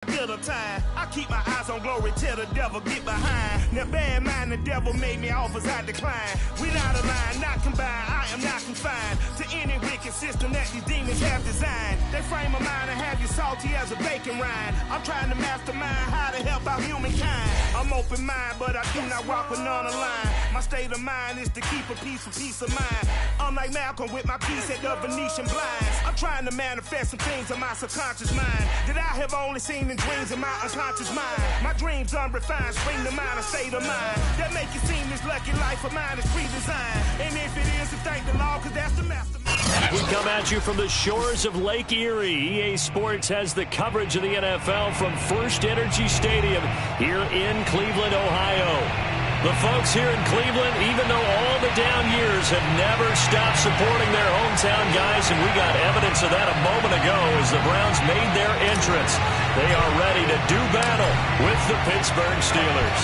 Time. I keep my eyes on glory till the devil get behind. Now bad mind, the devil made me offers I decline. We not aligned, not combined, I am not confined to any wicked system that these demons have designed. They frame a mind and have you salty as a bacon rind. I'm trying to mastermind how to help out humankind. I'm open mind, but I do not walk with none aligned. My state of mind is to keep a peace of mind. I'm like Malcolm with my piece at the Venetian blinds. I'm trying to manifest some things in my subconscious mind that I have only seen in dreams in my unconscious mind. My dreams unrefined, spring to mind, a state of mind that make it seem this lucky life of mine is pre-designed. And if it is, then thank the Lord, cause that's the mastermind. We come at you from the shores of Lake Erie. EA Sports has the coverage of the NFL from First Energy Stadium here in Cleveland, Ohio. The folks here in Cleveland, even though all the down years, have never stopped supporting their hometown guys, and we got evidence of that a moment ago as the Browns made their entrance. They are ready to do battle with the Pittsburgh Steelers.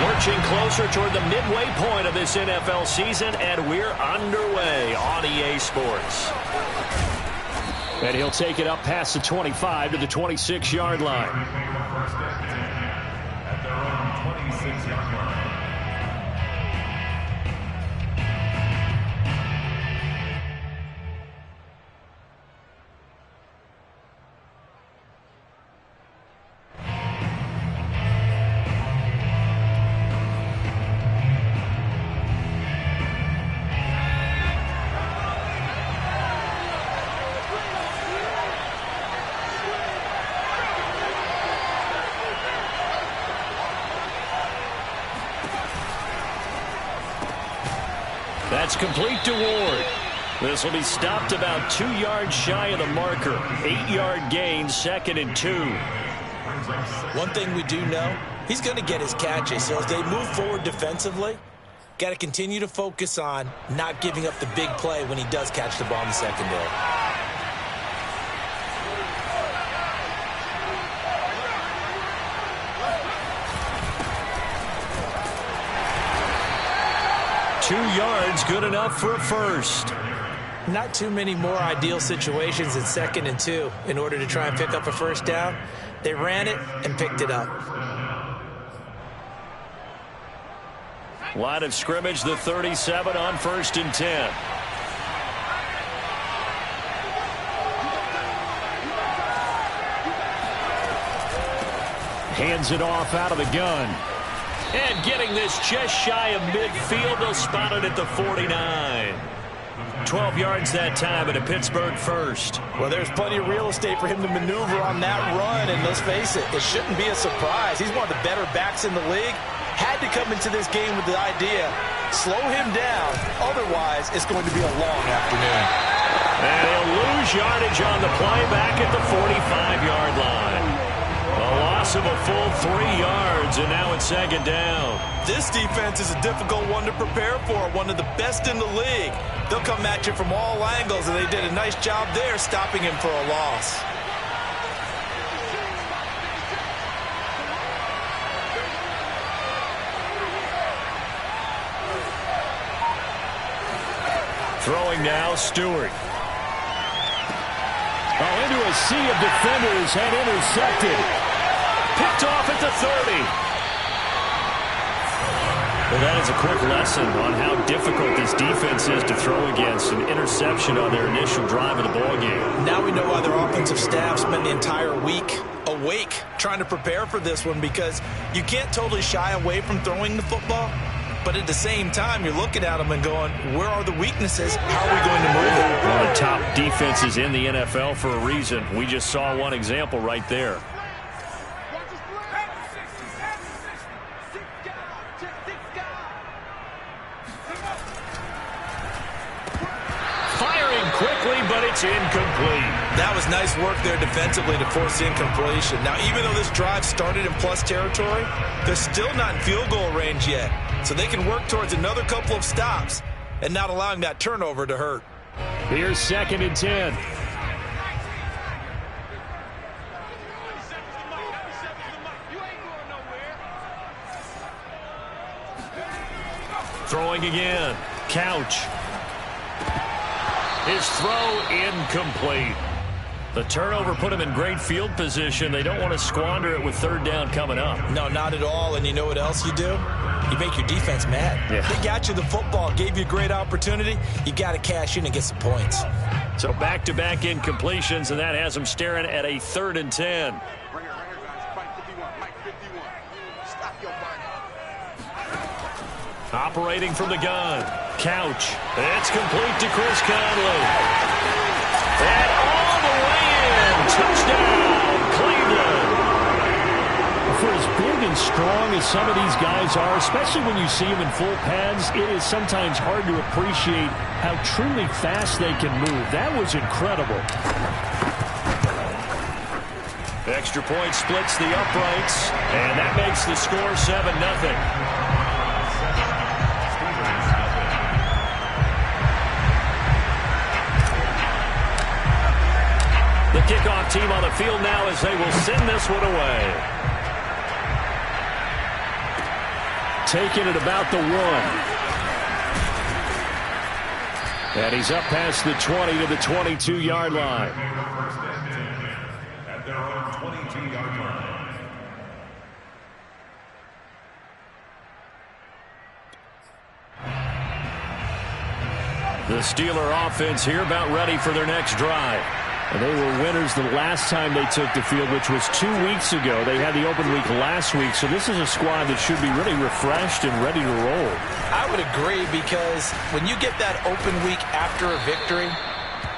Lurching closer toward the midway point of this NFL season, and we're underway on EA Sports. And he'll take it up past the 25 to the 26-yard line. At their own 26-yard line. That's complete to Ward. This will be stopped about 2 yards shy of the marker. 8-yard gain, 2nd and 2. One thing we do know, he's going to get his catches. So as they move forward defensively, got to continue to focus on not giving up the big play when he does catch the ball in the secondary. Yards, good enough for a first. Not too many more ideal situations in 2nd and 2 in order to try and pick up a first down. They ran it and picked it up. Line of scrimmage, the 37 on 1st and 10. Hands it off out of the gun. And getting this just shy of midfield, they'll spot it at the 49. 12 yards that time at a Pittsburgh first. Well, there's plenty of real estate for him to maneuver on that run, and let's face it, it shouldn't be a surprise. He's one of the better backs in the league. Had to come into this game with the idea, slow him down, otherwise it's going to be a long afternoon. And he'll lose yardage on the play back at the 45-yard line. A loss of a full 3 yards, and now it's 2nd down. This defense is a difficult one to prepare for, one of the best in the league. They'll come at you from all angles, and they did a nice job there stopping him for a loss. Throwing now, Stewart. Oh, into a sea of defenders and intercepted. Picked off at the 30. Well, that is a quick lesson on how difficult this defense is to throw against. An interception on their initial drive of the ballgame. Now we know why their offensive staff spent the entire week awake trying to prepare for this one, because you can't totally shy away from throwing the football. But at the same time, you're looking at them and going, where are the weaknesses? How are we going to move it? One of the top defenses in the NFL for a reason. We just saw one example right there. Firing quickly, but it's incomplete. That was nice work there defensively to force incompletion. Now, even though this drive started in plus territory, they're still not in field goal range yet. So they can work towards another couple of stops and not allowing that turnover to hurt. Here's 2nd and 10. Throwing again. Couch. His throw incomplete. The turnover put them in great field position. They don't want to squander it with third down coming up. No, not at all. And you know what else you do? You make your defense mad. Yeah. They got you the football, gave you a great opportunity. You got to cash in and get some points. So back-to-back incompletions, and that has them staring at a 3rd and 10. Operating from the gun. Couch. It's complete to Chris Conley. And all the way in. Touchdown, Cleveland. For as big and strong as some of these guys are, especially when you see them in full pads, it is sometimes hard to appreciate how truly fast they can move. That was incredible. Extra point splits the uprights, and that makes the score 7-0. The kickoff team on the field now as they will send this one away. Taking it about the 1. And he's up past the 20 to the 22-yard line. At their own 22-yard line. The Steeler offense here about ready for their next drive. And they were winners the last time they took the field, which was 2 weeks ago. They had the open week last week, so this is a squad that should be really refreshed and ready to roll. I would agree, because when you get that open week after a victory,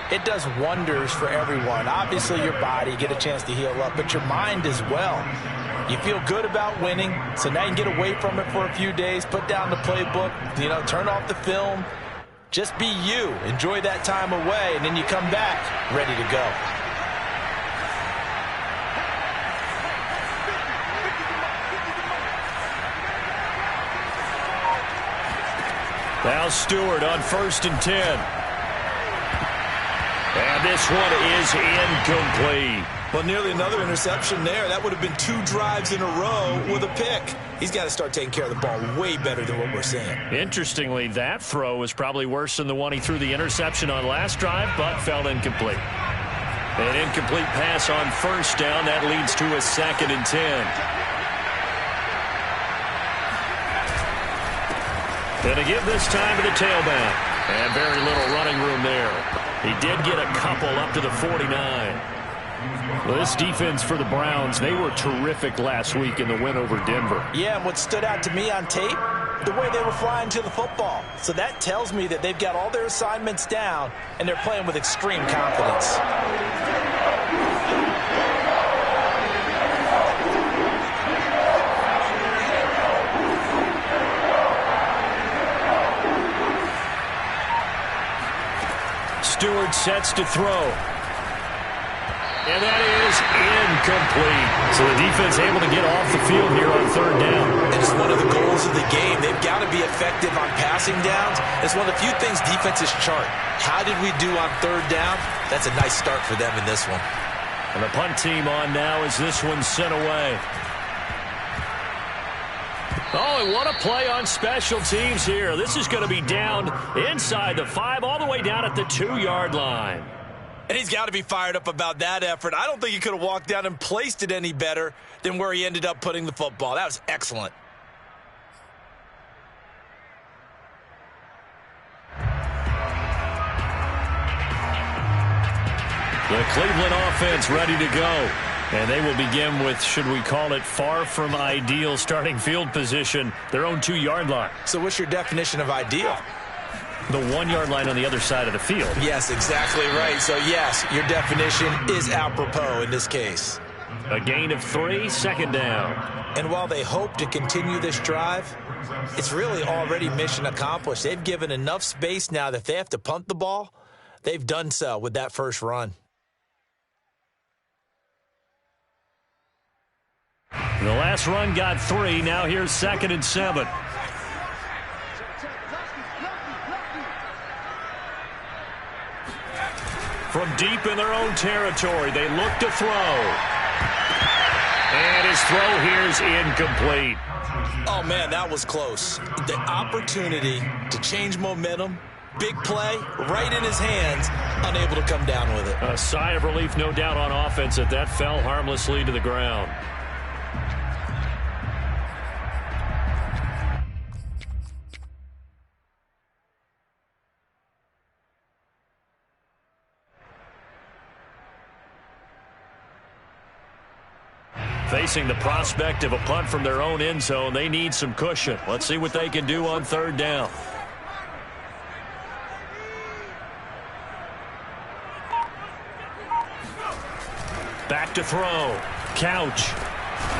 it does wonders for everyone. Obviously, your body, get a chance to heal up, but your mind as well. You feel good about winning, so now you can get away from it for a few days, put down the playbook, turn off the film. Just be you. Enjoy that time away, and then you come back ready to go. Now Stewart on 1st and 10. And this one is incomplete. Well, nearly another interception there. That would have been 2 drives in a row with a pick. He's got to start taking care of the ball way better than what we're seeing. Interestingly, that throw was probably worse than the one he threw the interception on last drive, but fell incomplete. An incomplete pass on 1st down. That leads to a 2nd and 10. And to give this time to the tailback. And very little running room there. He did get a couple up to the 49. Well, this defense for the Browns, they were terrific last week in the win over Denver. Yeah, and what stood out to me on tape, the way they were flying to the football. So that tells me that they've got all their assignments down, and they're playing with extreme confidence. Stewart sets to throw. And that is incomplete. So the defense able to get off the field here on 3rd down. And it's one of the goals of the game. They've got to be effective on passing downs. It's one of the few things defenses chart. How did we do on 3rd down? That's a nice start for them in this one. And the punt team on now as this one's sent away. Oh, and what a play on special teams here. This is going to be down inside the 5 all the way down at the 2-yard line. And he's got to be fired up about that effort. I don't think he could have walked down and placed it any better than where he ended up putting the football. That was excellent. The Cleveland offense ready to go. And they will begin with, should we call it, far from ideal starting field position, their own 2-yard line. So what's your definition of ideal? The 1-yard line on the other side of the field. Yes, exactly right. So, yes, your definition is apropos in this case. A gain of 3, 2nd down. And while they hope to continue this drive, it's really already mission accomplished. They've given enough space now that if they have to punt the ball, they've done so with that first run. The last run got 3. Now here's 2nd and 7. From deep in their own territory, they look to throw. And his throw here's incomplete. Oh, man, that was close. The opportunity to change momentum, Big play, right in his hands, unable to come down with it. A sigh of relief, no doubt, on offense that fell harmlessly to the ground. Facing the prospect of a punt from their own end zone, they need some cushion. Let's see what they can do on third down. Back to throw. Couch.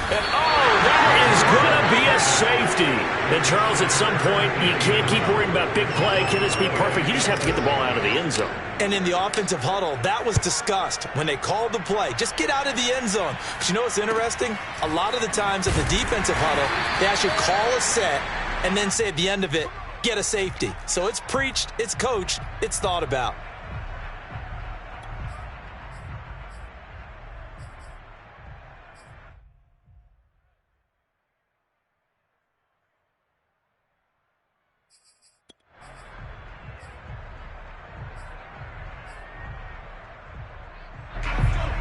And that is going to be a safety. And Charles, at some point, you can't keep worrying about big play. Can this be perfect? You just have to get the ball out of the end zone. And in the offensive huddle, that was discussed when they called the play. Just get out of the end zone. But you know what's interesting? A lot of the times at the defensive huddle, they actually call a set and then say at the end of it, get a safety. So it's preached, it's coached, it's thought about.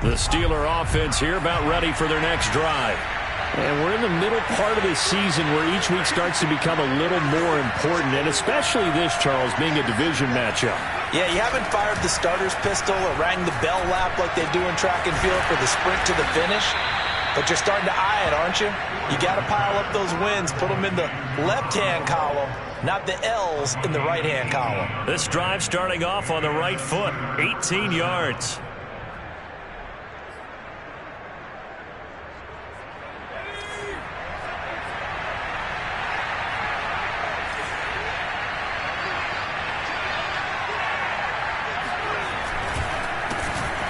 The Steeler offense here about ready for their next drive. And we're in the middle part of the season where each week starts to become a little more important, and especially this, Charles, being a division matchup. Yeah, you haven't fired the starter's pistol or rang the bell lap like they do in track and field for the sprint to the finish, but you're starting to eye it, aren't you? You got to pile up those wins, put them in the left-hand column, not the L's in the right-hand column. This drive starting off on the right foot, 18 yards.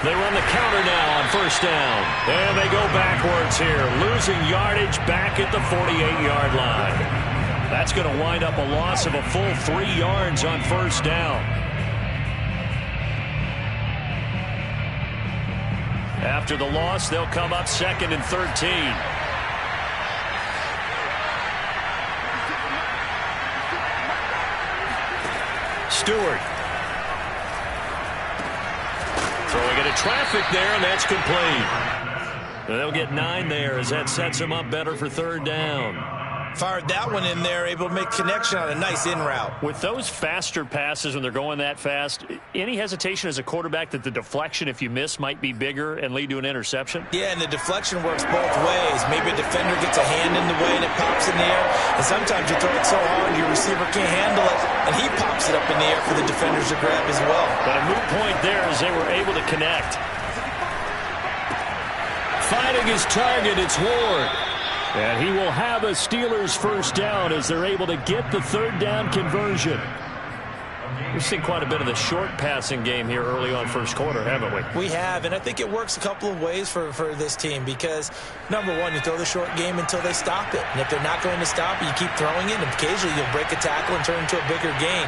They run the counter now on first down. And they go backwards here, losing yardage back at the 48-yard line. That's going to wind up a loss of a full 3 yards on first down. After the loss, they'll come up 2nd and 13. Stewart. Throwing into traffic there, and that's complete. They'll get 9 there as that sets them up better for third down. Fired that one in there, able to make connection on a nice in route. With those faster passes when they're going that fast, any hesitation as a quarterback that the deflection, if you miss, might be bigger and lead to an interception? Yeah, and the deflection works both ways. Maybe a defender gets a hand in the way and it pops in the air. And sometimes you throw it so hard your receiver can't handle it, and he pops it up in the air for the defenders to grab as well. But a moot point there as they were able to connect. Fighting his target, it's Ward. And he will have a Steelers first down as they're able to get the third down conversion. We've seen quite a bit of the short passing game here early on first quarter, haven't we? We have, and I think it works a couple of ways for this team because, number one, you throw the short game until they stop it. And if they're not going to stop it, you keep throwing it, and occasionally you'll break a tackle and turn into a bigger gain.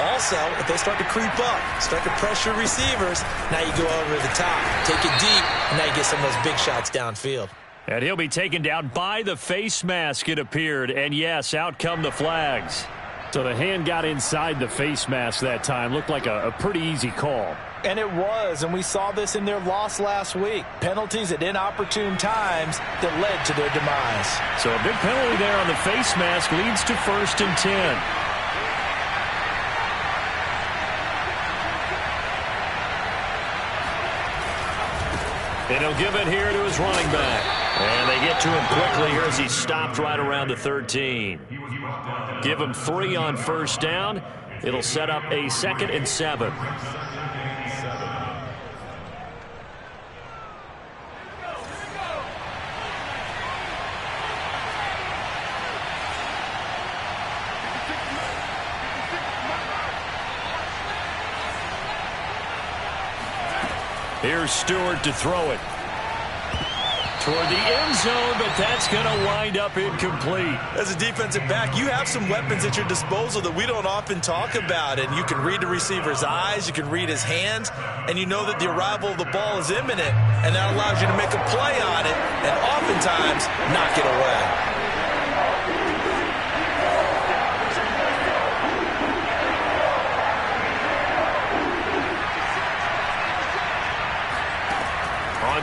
Also, if they start to creep up, start to pressure receivers, now you go over the top, take it deep, and now you get some of those big shots downfield. And he'll be taken down by the face mask, it appeared. And, yes, out come the flags. So the hand got inside the face mask that time. Looked like a pretty easy call. And it was, and we saw this in their loss last week. Penalties at inopportune times that led to their demise. So a big penalty there on the face mask leads to 1st and 10. And he'll give it here to his running back. And they get to him quickly here as he stopped right around the 13. Give him 3 on first down. It'll set up a 2nd and 7. Here's Stewart to throw it. Toward the end zone, but that's going to wind up incomplete. As a defensive back, you have some weapons at your disposal that we don't often talk about. And you can read the receiver's eyes, you can read his hands, and you know that the arrival of the ball is imminent. And that allows you to make a play on it and oftentimes knock it away.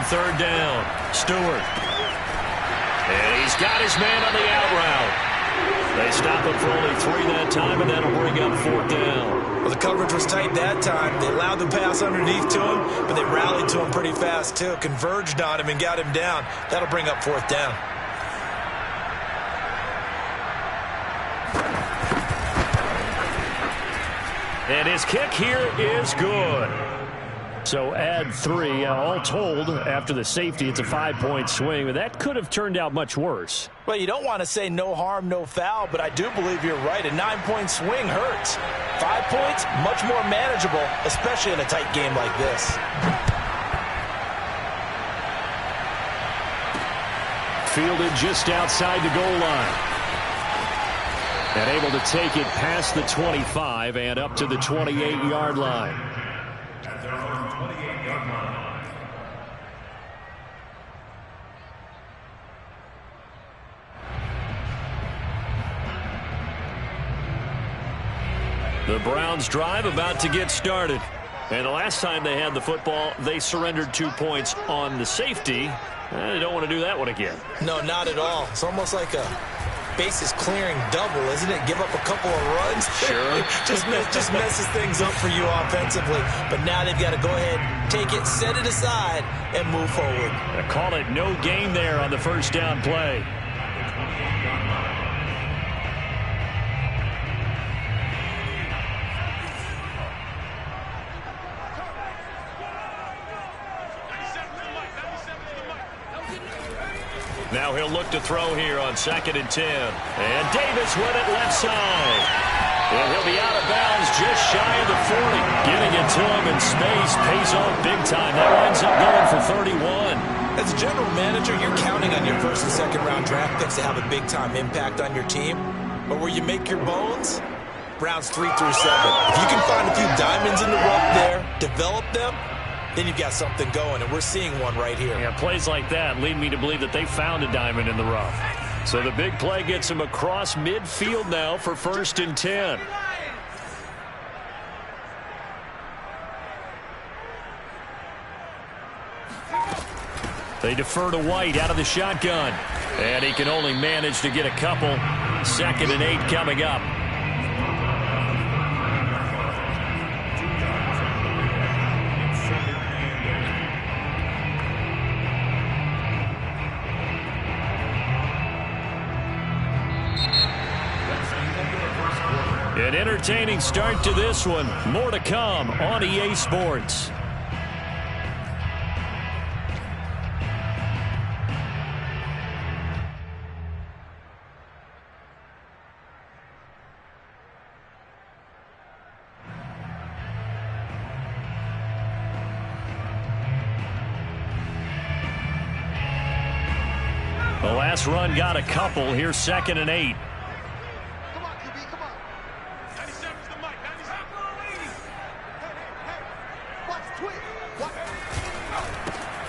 third down. Stewart. And he's got his man on the out route. They stop him for only 3 that time, and that'll bring up fourth down. Well, the coverage was tight that time. They allowed the pass underneath to him, but they rallied to him pretty fast, too. Converged on him and got him down. That'll bring up fourth down. And his kick here is good. So add 3. All told, after the safety, it's a 5-point swing. But that could have turned out much worse. Well, you don't want to say no harm, no foul, but I do believe you're right. A 9-point swing hurts. 5 points, much more manageable, especially in a tight game like this. Fielded just outside the goal line. And able to take it past the 25 and up to the 28-yard line. At their own 28-yard line. The Browns drive about to get started. And the last time they had the football, they surrendered 2 points on the safety. They don't want to do that one again. No, not at all. It's almost like a bases clearing double, isn't it? Give up a couple of runs. Sure. just messes things up for you offensively. But now they've got to go ahead, take it, set it aside, and move forward. They call it no gain there on the first down play. Now he'll look to throw here on 2nd and 10. And Davis with it left side. And he'll be out of bounds just shy of the 40. Getting it to him in space pays off big time. That winds up going for 31. As a general manager, you're counting on your first and second round draft picks to have a big time impact on your team. But where you make your bones, rounds 3 through 7. If you can find a few diamonds in the rough there, develop them, then you've got something going, and we're seeing one right here. Yeah, plays like that lead me to believe that they found a diamond in the rough. So the big play gets him across midfield now for 1st and 10. They defer to White out of the shotgun. And he can only manage to get a couple. 2nd and 8 coming up. An entertaining start to this one. More to come on EA Sports. The last run got a couple. Here's 2nd and 8.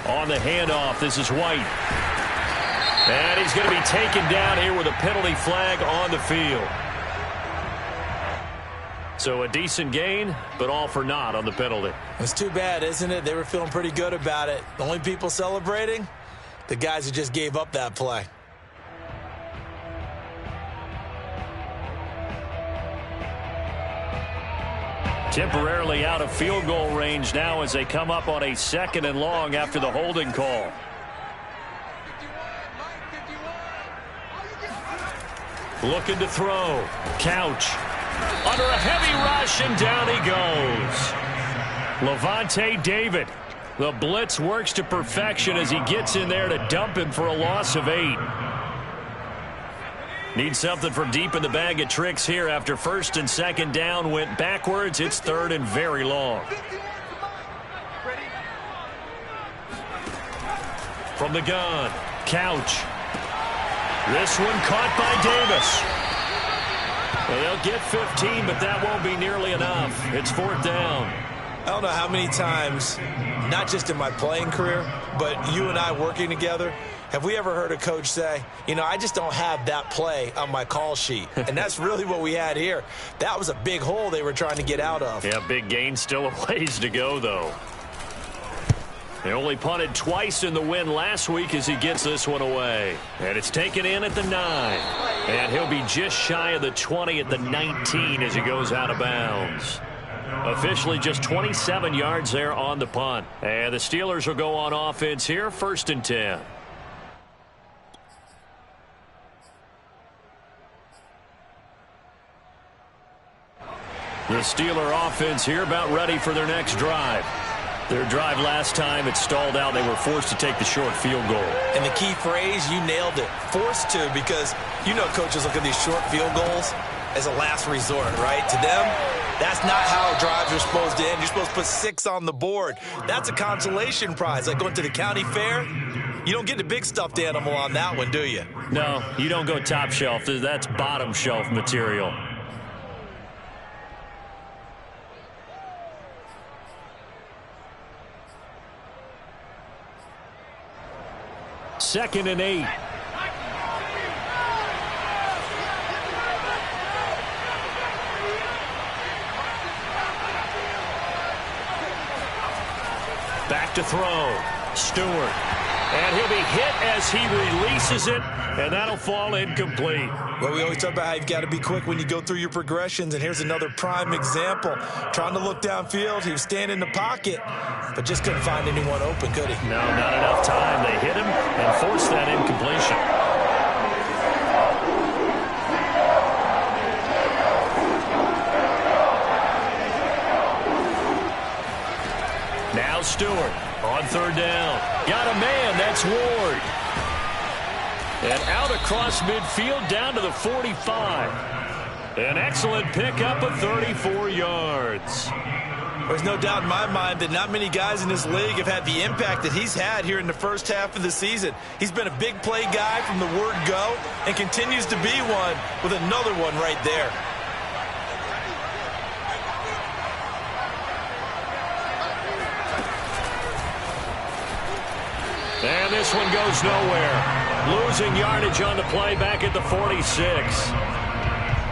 On the handoff, this is White. And he's going to be taken down here with a penalty flag on the field. So a decent gain, but all for naught on the penalty. It's too bad, isn't it? They were feeling pretty good about it. The only people celebrating, the guys who just gave up that play. Temporarily out of field goal range now as they come up on a 2nd and long after the holding call. Looking to throw. Couch. Under a heavy rush, and down he goes. Levante David. The blitz works to perfection as he gets in there to dump him for a loss of 8. Need something from deep in the bag of tricks here after 1st and 2nd down went backwards. It's 3rd and very long. From the gun, Couch. This one caught by Davis. Well, they'll get 15, but that won't be nearly enough. It's 4th down. I don't know how many times, not just in my playing career, but you and I working together, have we ever heard a coach say, you know, I just don't have that play on my call sheet? And that's really what we had here. That was a big hole they were trying to get out of. Yeah, big gain, still a ways to go, though. They only punted twice in the win last week as he gets this one away. And it's taken in at the 9. And he'll be just shy of the 20 at the 19 as he goes out of bounds. Officially just 27 yards there on the punt. And the Steelers will go on offense here, 1st and 10. The Steeler offense here about ready for their next drive. Their drive last time, it stalled out. They were forced to take the short field goal. And the key phrase, you nailed it, forced to, because you know coaches look at these short field goals as a last resort, right? To them, that's not how drives are supposed to end. You're supposed to put 6 on the board. That's a consolation prize, like going to the county fair. You don't get the big stuffed animal on that one, do you? No, you don't go top shelf. That's bottom shelf material. Second and 8. Back to throw. Stewart. And he'll be hit as he releases it, and that'll fall incomplete. Well, we always talk about how you've got to be quick when you go through your progressions, and here's another prime example. Trying to look downfield, he was standing in the pocket, but just couldn't find anyone open, could he? No, not enough time. They hit him and forced that incompletion. Now Stewart on 3rd down. Got a man. That's Ward. And out across midfield down to the 45. An excellent pickup of 34 yards. There's no doubt in my mind that not many guys in this league have had the impact that he's had here in the first half of the season. He's been a big play guy from the word go and continues to be one with another one right there. And this one goes nowhere. Losing yardage on the play back at the 46.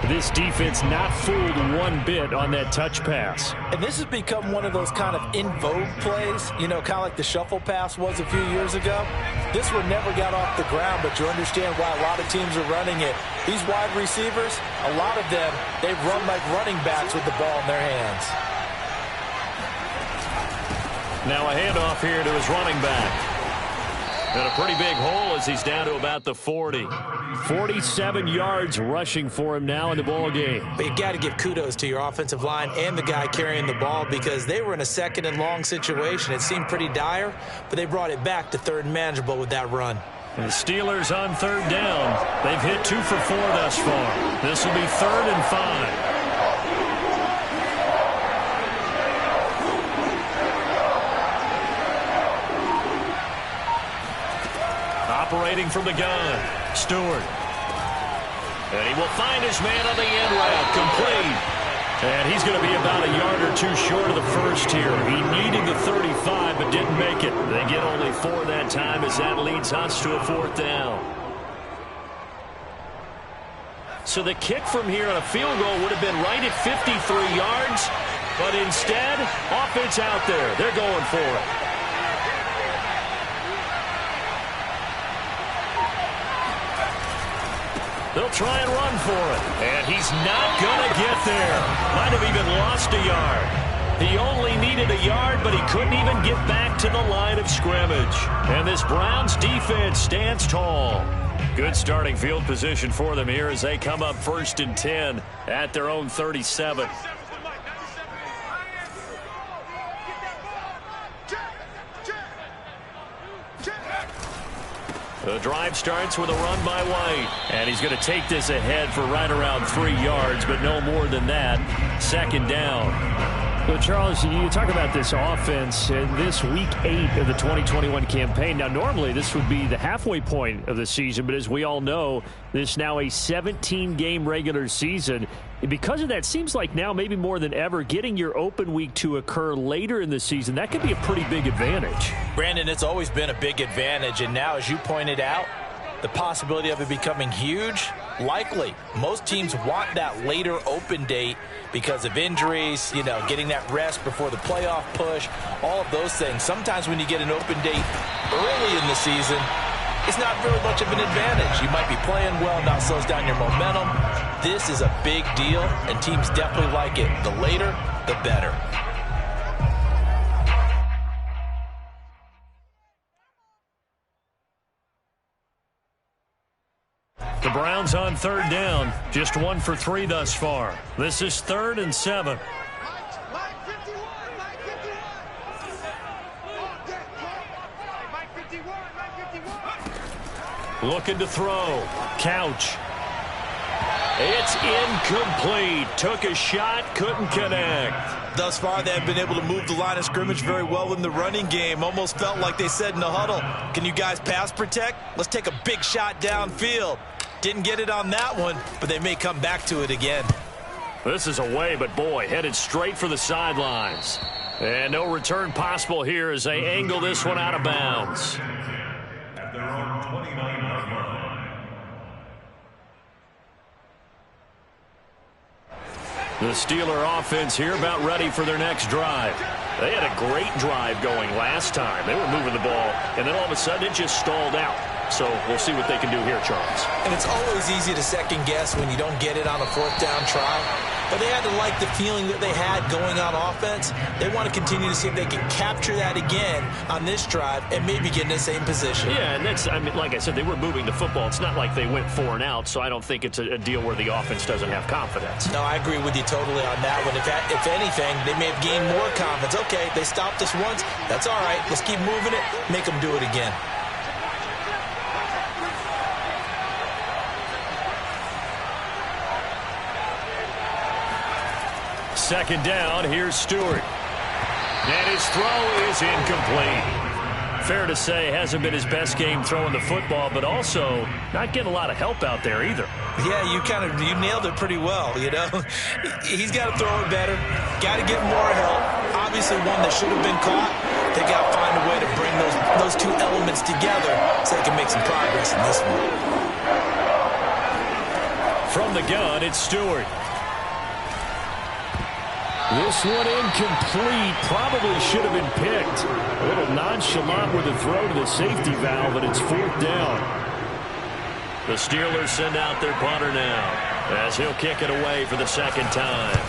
This defense not fooled one bit on that touch pass. And this has become one of those kind of in vogue plays, you know, kind of like the shuffle pass was a few years ago. This one never got off the ground, but you understand why a lot of teams are running it. These wide receivers, a lot of them, they run like running backs with the ball in their hands. Now a handoff here to his running back. And a pretty big hole as he's down to about the 40. 47 yards rushing for him now in the ball game. But you got to give kudos to your offensive line and the guy carrying the ball, because they were in a 2nd and long situation. It seemed pretty dire, but they brought it back to 3rd and manageable with that run. And the Steelers on 3rd down. They've hit 2 for 4 thus far. This will be 3rd and 5. Operating from the gun, Stewart. And he will find his man on the end route, complete. And he's going to be about a yard or 2 short of the first here. He needed the 35, but didn't make it. They get only 4 that time as that leads us to a 4th down. So the kick from here on a field goal would have been right at 53 yards, but instead, offense out there. They're going for it. They'll try and run for it. And he's not going to get there. Might have even lost a yard. He only needed a yard, but he couldn't even get back to the line of scrimmage. And this Browns defense stands tall. Good starting field position for them here as they come up 1st and 10 at their own 37. The drive starts with a run by White. And he's going to take this ahead for right around 3 yards, but no more than that. 2nd down. Well, Charles, you talk about this offense in this week 8 of the 2021 campaign. Now, normally this would be the halfway point of the season, but as we all know, this is now a 17-game regular season. And because of that, seems like now maybe more than ever, getting your open week to occur later in the season, that could be a pretty big advantage. Brandon, it's always been a big advantage, and now, as you pointed out, The possibility of it becoming huge? Likely. Most teams want that later open date because of injuries, you know, getting that rest before the playoff push, all of those things. Sometimes when you get an open date early in the season, it's not really much of an advantage. You might be playing well, not slows down your momentum. This is a big deal, and teams definitely like it. The later, the better. The Browns on third down, just 1 for 3 thus far. This is 3rd and 7. Looking to throw. Couch. It's incomplete. Took a shot, couldn't connect. Thus far, they have been able to move the line of scrimmage very well in the running game. Almost felt like they said in the huddle, can you guys pass protect? Let's take a big shot downfield. Didn't get it on that one, but they may come back to it again. This is away, but boy, headed straight for the sidelines. And no return possible here as they angle this one out of bounds. At their own 29-yard line. The Steeler offense here about ready for their next drive. They had a great drive going last time. They were moving the ball, and then all of a sudden it just stalled out. So we'll see what they can do here, Charles. And it's always easy to second guess when you don't get it on a 4th down try. But they had to like the feeling that they had going on offense. They want to continue to see if they can capture that again on this drive and maybe get in the same position. Yeah, and that's, I mean, like I said, they were moving the football. It's not like they went 4 and out, so I don't think it's a deal where the offense doesn't have confidence. No, I agree with you totally on that one. If anything, they may have gained more confidence. Okay, they stopped us once. That's all right. Let's keep moving it. Make them do it again. Second down, here's Stewart. And his throw is incomplete. Fair to say, hasn't been his best game throwing the football, but also not getting a lot of help out there either. Yeah, you nailed it pretty well, you know. He's got to throw it better. Got to get more help. Obviously one that should have been caught. They got to find a way to bring those two elements together so they can make some progress in this one. From the gun, it's Stewart. This one incomplete. Probably should have been picked. A little nonchalant with a throw to the safety valve, but it's 4th down. The Steelers send out their punter now as he'll kick it away for the second time.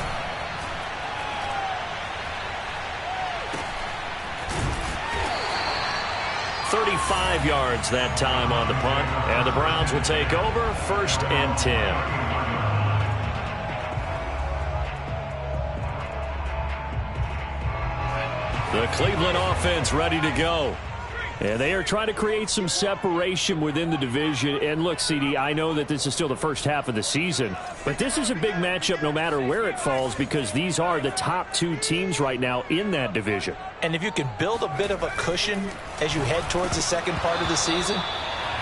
"35 yards that time on the punt, and the Browns will take over 1st and 10. The Cleveland offense ready to go. And they are trying to create some separation within the division. And look, CD, I know that this is still the first half of the season, but this is a big matchup no matter where it falls because these are the top 2 teams right now in that division. And if you can build a bit of a cushion as you head towards the second part of the season,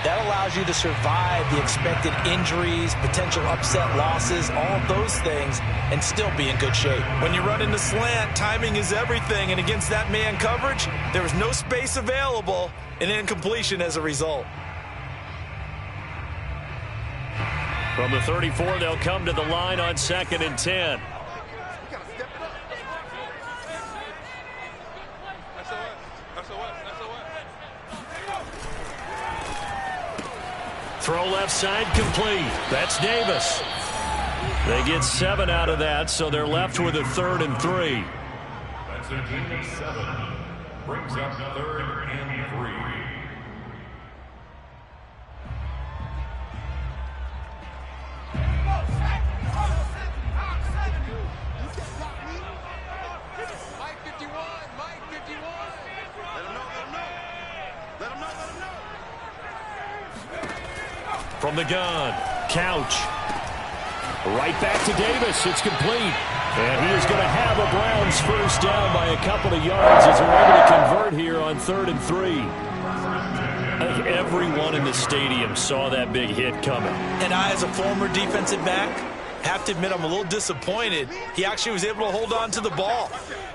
that allows you to survive the expected injuries, potential upset losses, all of those things, and still be in good shape. When you run into slant, timing is everything, and against that man coverage, there was no space available, and incompletion as a result. From the 34, they'll come to the line on 2nd and 10. Throw left side complete. That's Davis. They get 7 out of that, so they're left with a 3rd and 3. That's a gain of 7. Brings up 3rd and 3. From the gun, Couch. Right back to Davis. It's complete. And he is going to have a Browns 1st down by a couple of yards as they're able to convert here on 3rd and 3. I think everyone in the stadium saw that big hit coming. And I, as a former defensive back, have to admit I'm a little disappointed. He actually was able to hold on to the ball.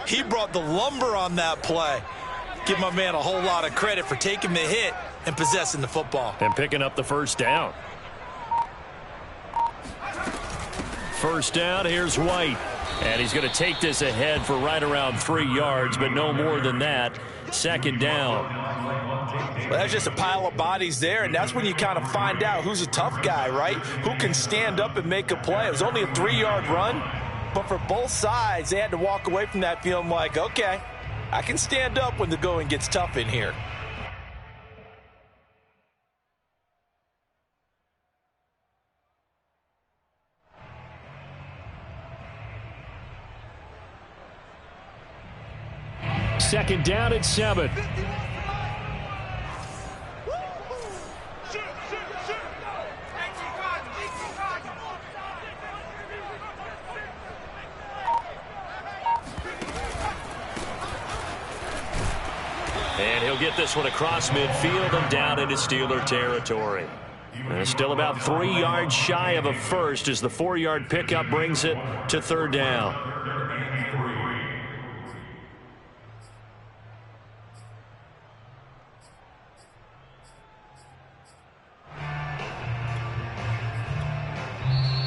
He brought the lumber on that play. Give my man a whole lot of credit for taking the hit and possessing the football. And picking up the first down. First down, here's White. And he's going to take this ahead for right around 3 yards, but no more than that. Second down. Well, that's just a pile of bodies there, and that's when you kind of find out who's a tough guy, right? Who can stand up and make a play. It was only a 3-yard run, but for both sides, they had to walk away from that feeling like, okay, I can stand up when the going gets tough in here. Second down at 7. And he'll get this one across midfield and down into Steeler territory. And still about 3 yards shy of a first as the 4-yard pickup brings it to third down.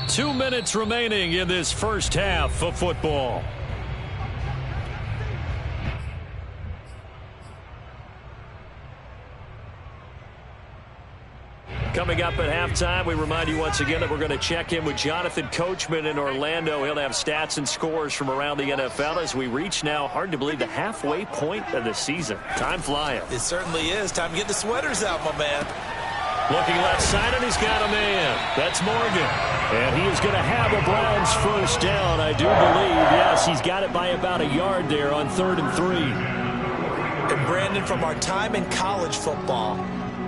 Two minutes remaining in this first half of football. Coming up at halftime, we remind you once again that we're going to check in with Jonathan Coachman in Orlando. He'll have stats and scores from around the NFL as we reach now, hard to believe, the halfway point of the season. Time flying. It certainly is. Time to get the sweaters out, my man. Looking left side, and he's got a man. That's Morgan. And he is going to have a Browns first down, I do believe. Yes, he's got it by about a yard there on 3rd and 3. And Brandon, from our time in college football,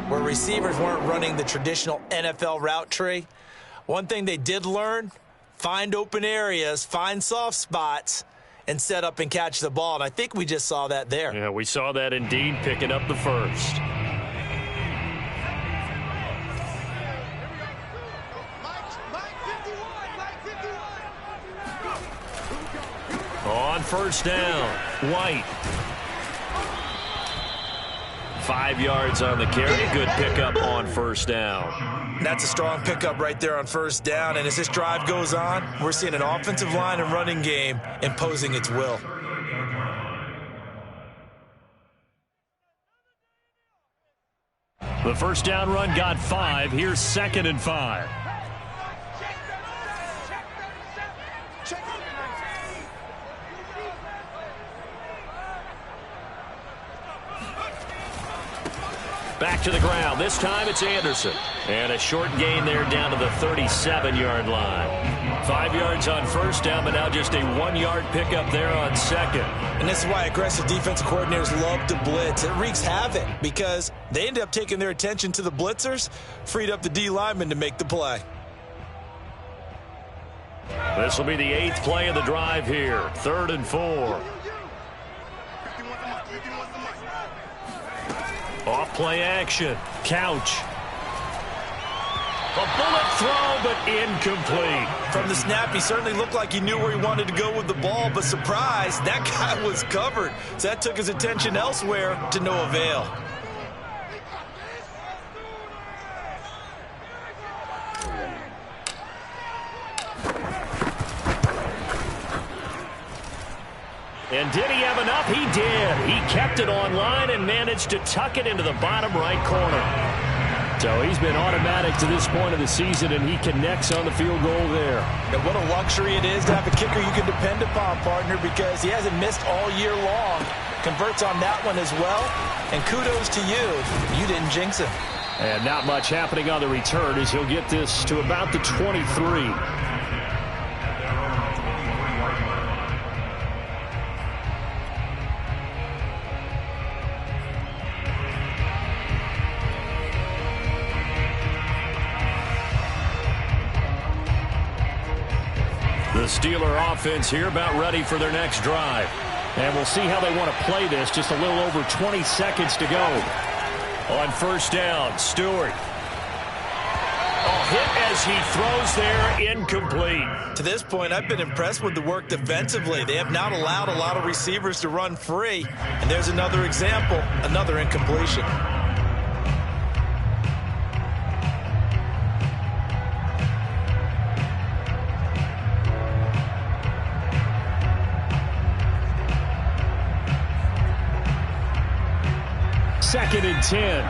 where receivers weren't running the traditional NFL route tree, one thing they did learn, find open areas, find soft spots, and set up and catch the ball. And I think we just saw that there. Yeah, we saw that indeed, picking up the first. On first down, White. 5 yards on the carry. Good pickup on first down. That's a strong pickup right there on first down. And as this drive goes on, we're seeing an offensive line and running game imposing its will. The first down run got 5. Here's 2nd and 5. Back to the ground. This time it's Anderson. And a short gain there down to the 37-yard line. 5 yards on first down, but now just a 1-yard pickup there on second. And this is why aggressive defensive coordinators love to blitz. It wreaks havoc because they end up taking their attention to the blitzers, freed up the D lineman to make the play. This will be the 8th play of the drive here. 3rd and 4. Off play action. Couch. A bullet throw, but incomplete. From the snap, he certainly looked like he knew where he wanted to go with the ball, but surprise, that guy was covered. So that took his attention elsewhere to no avail. And did he have enough? He did. He kept it online and managed to tuck it into the bottom right corner. So he's been automatic to this point of the season, and he connects on the field goal there. And what a luxury it is to have a kicker you can depend upon, partner, because he hasn't missed all year long. Converts on that one as well. And kudos to you. You didn't jinx him. And not much happening on the return as he'll get this to about the 23. The Steeler offense here about ready for their next drive. And we'll see how they want to play this. Just a little over 20 seconds to go. On first down, Stewart. Hit as he throws there, incomplete. To this point, I've been impressed with the work defensively. They have not allowed a lot of receivers to run free. And there's another example, another incompletion. 2nd and 10.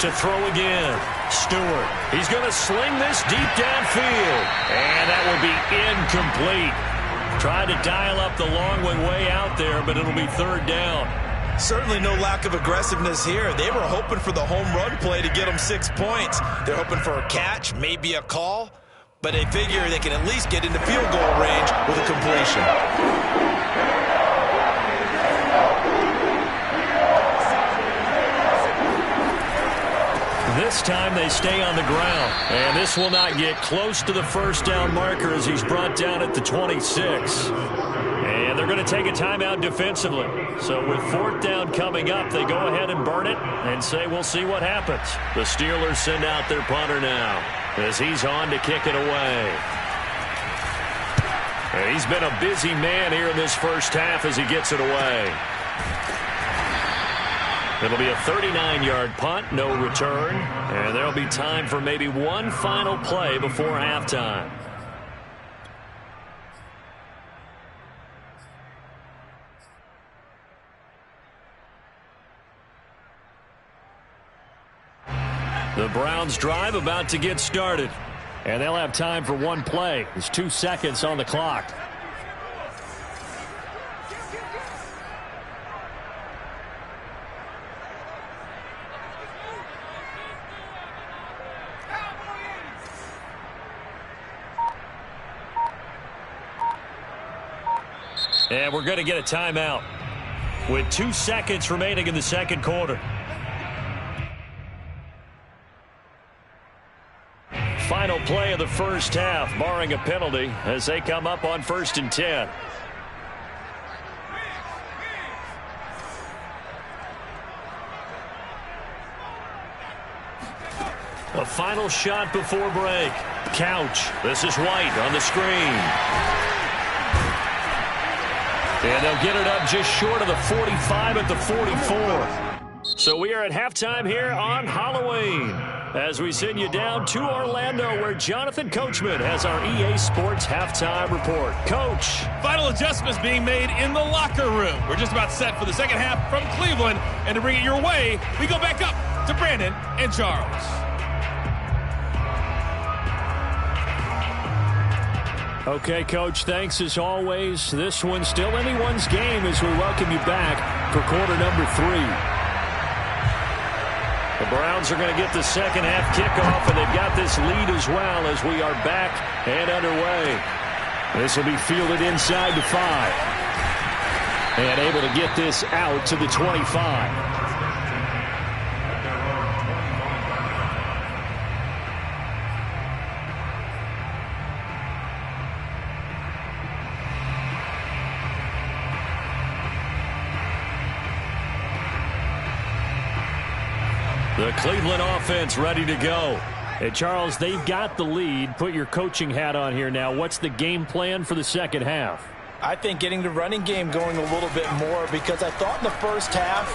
To throw again. Stewart. He's going to sling this deep downfield. And that will be incomplete. Tried to dial up the long one way out there, but it'll be 3rd down. Certainly no lack of aggressiveness here. They were hoping for the home run play to get them 6 points. They're hoping for a catch, maybe a call, but they figure they can at least get into field goal range with a completion. This time they stay on the ground, and this will not get close to the 1st down marker as he's brought down at the 26. And they're going to take a timeout defensively. So with 4th down coming up, they go ahead and burn it and say we'll see what happens. The Steelers send out their punter now as he's on to kick it away. And he's been a busy man here in this first half as he gets it away. It'll be a 39-yard punt, no return, and there'll be time for maybe one final play before halftime. The Browns drive about to get started, and they'll have time for one play. There's 2 seconds on the clock. And we're going to get a timeout with 2 seconds remaining in the second quarter. Final play of the first half, barring a penalty, as they come up on 1st and 10. A final shot before break. Couch. This is White on the screen. And they'll get it up just short of the 45 at the 44. So we are at halftime here on Halloween as we send you down to Orlando where Jonathan Coachman has our EA Sports halftime report. Coach. Final adjustments being made in the locker room. We're just about set for the second half from Cleveland. And to bring it your way, we go back up to Brandon and Charles. Okay, Coach, thanks as always. This one's still anyone's game as we welcome you back for quarter number 3. The Browns are going to get the second half kickoff, and they've got this lead as well as we are back and underway. This will be fielded inside the 5. And able to get this out to the 25. The Cleveland offense ready to go. Hey, Charles, they've got the lead. Put your coaching hat on here now. What's the game plan for the second half? I think getting the running game going a little bit more because I thought in the first half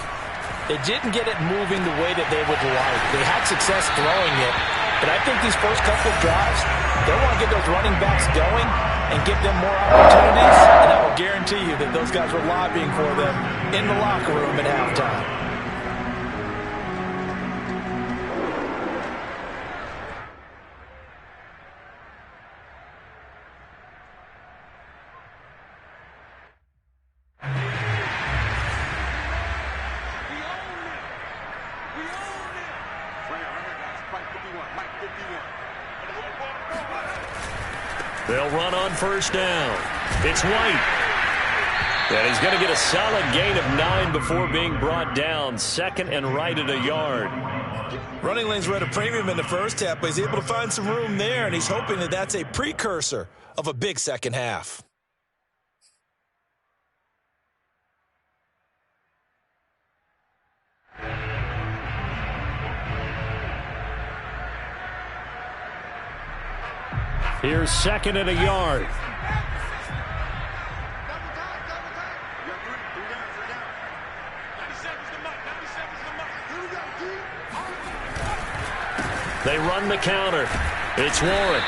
they didn't get it moving the way that they would like. They had success throwing it, but I think these first couple of drives, they want to get those running backs going and give them more opportunities, and I will guarantee you that those guys were lobbying for them in the locker room at halftime. They'll run on first down. It's White. And he's going to get a solid gain of 9 before being brought down. Second and right at a yard. Running lanes were at a premium in the first half, but he's able to find some room there, and he's hoping that that's a precursor of a big second half. Here's second and a yard. They run the counter. It's Warren.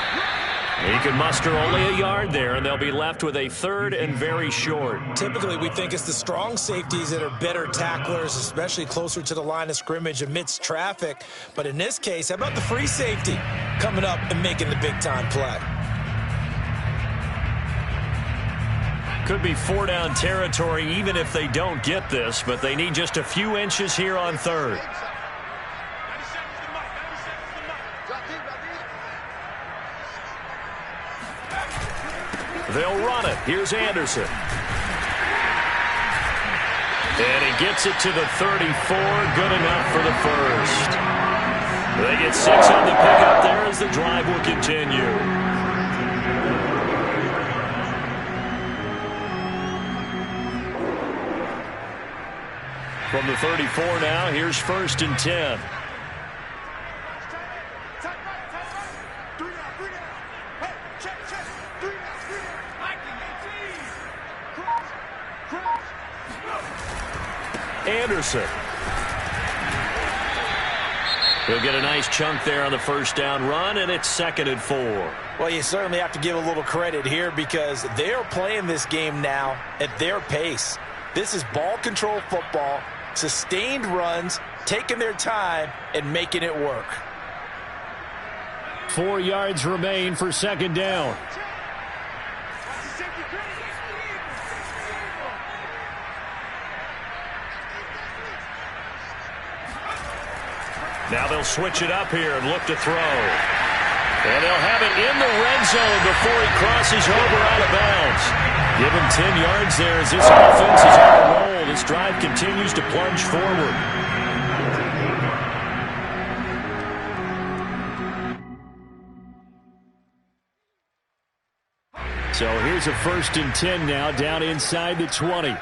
He can muster only a yard there, and they'll be left with a 3rd and very short. Typically, we think it's the strong safeties that are better tacklers, especially closer to the line of scrimmage amidst traffic. But in this case, how about the free safety coming up and making the big-time play? Could be 4-down territory even if they don't get this, but they need just a few inches here on 3rd. They'll run it. Here's Anderson. And he gets it to the 34. Good enough for the first. They get 6 on the pickup there as the drive will continue. From the 34 now, here's 1st and 10. Anderson. He'll get a nice chunk there on the 1st down run, and it's 2nd and 4. Well, you certainly have to give a little credit here because they are playing this game now at their pace. This is ball control football, sustained runs, taking their time, and making it work. 4 yards remain for 2nd down. Now they'll switch it up here and look to throw. And they'll have it in the red zone before he crosses over out of bounds. Give him 10 yards there as this offense is on a roll. This drive continues to plunge forward. So here's a 1st and 10 now down inside the 20.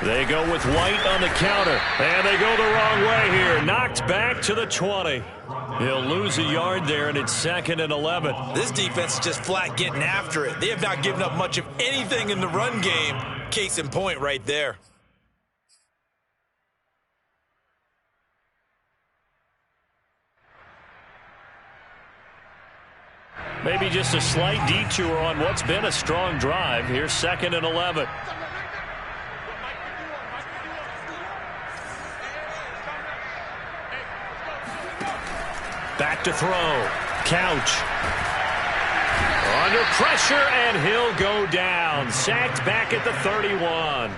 They go with White on the counter, and they go the wrong way here. Knocked back to the 20. He'll lose a yard there, and it's 2nd and 11. This defense is just flat getting after it. They have not given up much of anything in the run game. Case in point right there. Maybe just a slight detour on what's been a strong drive. Here's 2nd and 11. Back to throw. Couch. Under pressure, and he'll go down. Sacked back at the 31.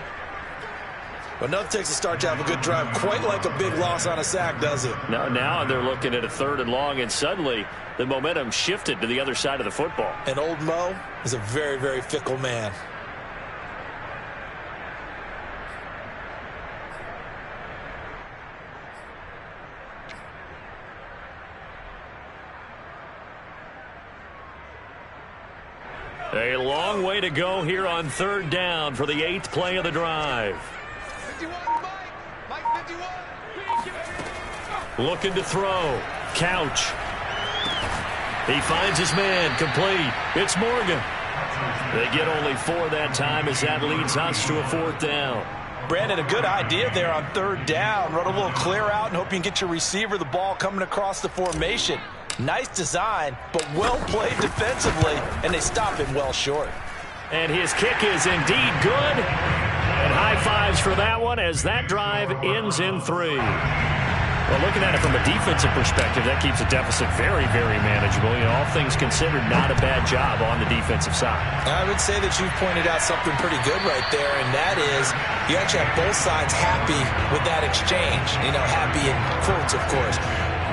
But nothing takes a start to have a good drive quite like a big loss on a sack, does it? Now they're looking at a 3rd and long, and suddenly the momentum shifted to the other side of the football. And old Mo is a very, very fickle man. A long way to go here on 3rd down for the 8th play of the drive. 51, Mike 51. Looking to throw. Couch. He finds his man. Complete. It's Morgan. They get only 4 that time as that leads us to a 4th down. Brandon, a good idea there on 3rd down. Run a little clear out and hope you can get your receiver the ball coming across the formation. Nice design, but well played defensively, and they stop him well short. And his kick is indeed good. And high fives for that one as that drive ends in 3. Well, looking at it from a defensive perspective, that keeps the deficit very, very manageable. You know, all things considered, not a bad job on the defensive side. I would say that you've pointed out something pretty good right there, and that is you actually have both sides happy with that exchange. You know, happy in quotes, of course.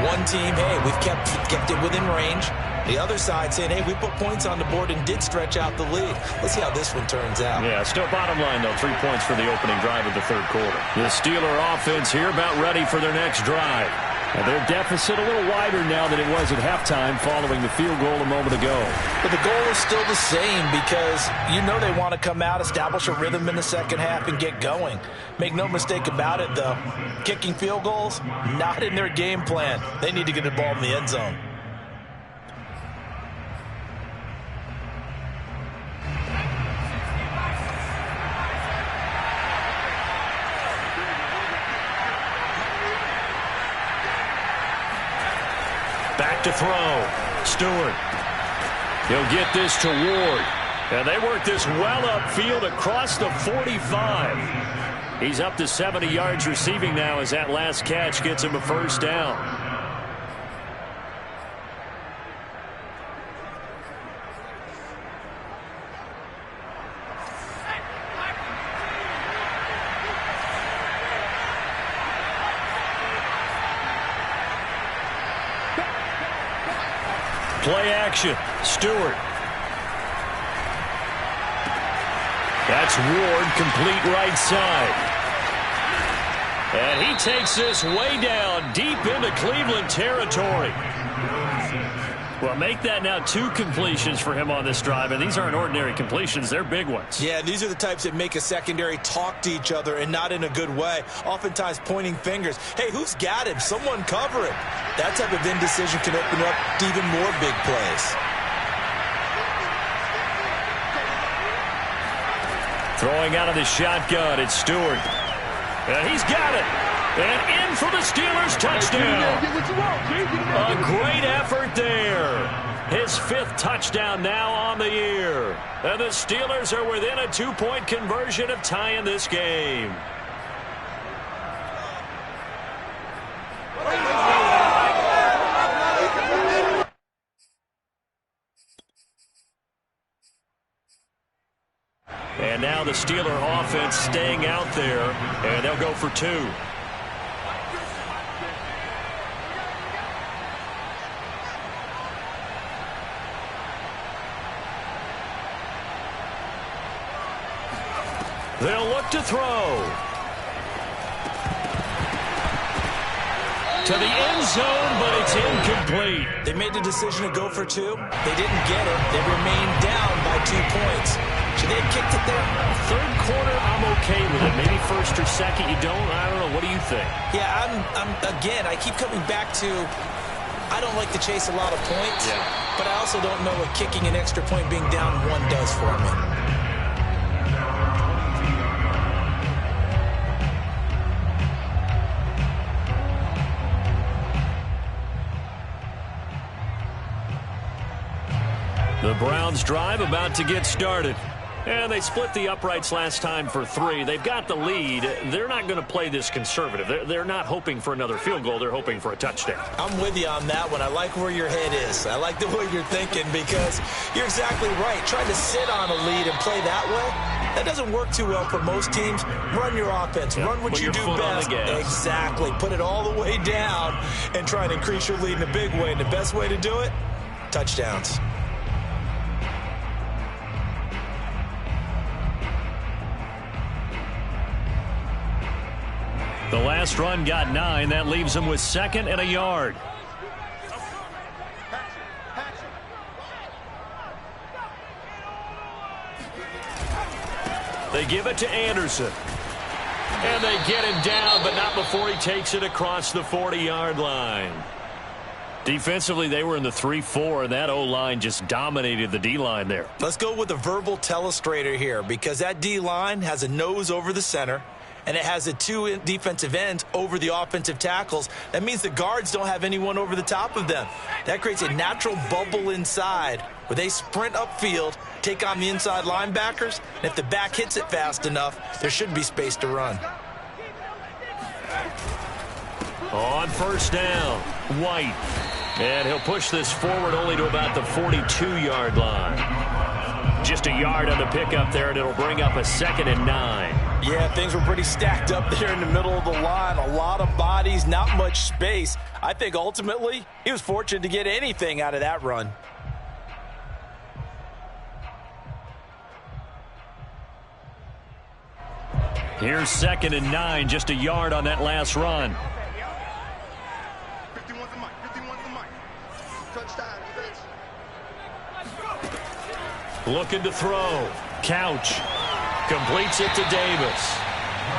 One team, hey, we've kept it within range. The other side saying, hey, we put points on the board and did stretch out the lead. Let's see how this one turns out. Yeah, still bottom line, though, 3 points for the opening drive of the 3rd quarter. The Steeler offense here about ready for their next drive. And their deficit a little wider now than it was at halftime following the field goal a moment ago. But the goal is still the same because you know they want to come out, establish a rhythm in the second half, and get going. Make no mistake about it, though. Kicking field goals, not in their game plan. They need to get the ball in the end zone. Back to throw. Stewart. He'll get this to Ward. And they work this well upfield across the 45. He's up to 70 yards receiving now as that last catch gets him a first down. Play action. Stewart. That's Ward, complete right side. And he takes this way down, deep into Cleveland territory. Well, make that now 2 completions for him on this drive, and these aren't ordinary completions. They're big ones. Yeah, these are the types that make a secondary talk to each other and not in a good way, oftentimes pointing fingers. Hey, who's got him? Someone cover it. That type of indecision can open up to even more big plays. Throwing out of the shotgun, it's Stewart. And he's got it. And in for the Steelers touchdown. A great effort there. His 5th touchdown now on the year. And the Steelers are within a 2-point conversion of tying this game. And now the Steeler offense staying out there, and they'll go for 2. They'll look to throw. To the end zone, but it's incomplete. They made the decision to go for 2. They didn't get it. They remained down by 2 points. Should they have kicked it there? 3rd quarter, I'm okay with it. Maybe 1st or 2nd, you don't. I don't know. What do you think? Yeah, again, I keep coming back to I don't like to chase a lot of points, but I also don't know what kicking an extra point being down 1 does for me. The Browns drive about to get started. And they split the uprights last time for 3. They've got the lead. They're not going to play this conservative. They're not hoping for another field goal. They're hoping for a touchdown. I'm with you on that one. I like where your head is. I like the way you're thinking because you're exactly right. Trying to sit on a lead and play that way, that doesn't work too well for most teams. Run your offense. Run what you do best. Exactly. Put it all the way down and try and increase your lead in a big way. And the best way to do it, touchdowns. The last run got 9. That leaves them with 2nd and a yard. They give it to Anderson. And they get him down, but not before he takes it across the 40-yard line. Defensively, they were in the 3-4, and that O-line just dominated the D-line there. Let's go with a verbal telestrator here because that D-line has a nose over the center, and it has the 2 defensive ends over the offensive tackles. That means the guards don't have anyone over the top of them. That creates a natural bubble inside where they sprint upfield, take on the inside linebackers, and if the back hits it fast enough, there should be space to run. On 1st down, White. And he'll push this forward only to about the 42-yard line. Just a yard on the pickup there, and it'll bring up a 2nd and 9. Yeah, things were pretty stacked up there in the middle of the line. A lot of bodies, not much space. I think ultimately he was fortunate to get anything out of that run. Here's 2nd and 9, just a yard on that last run. 51's the mic. 51's the mic. Touchdown, defense. Looking to throw. Couch. Completes it to Davis.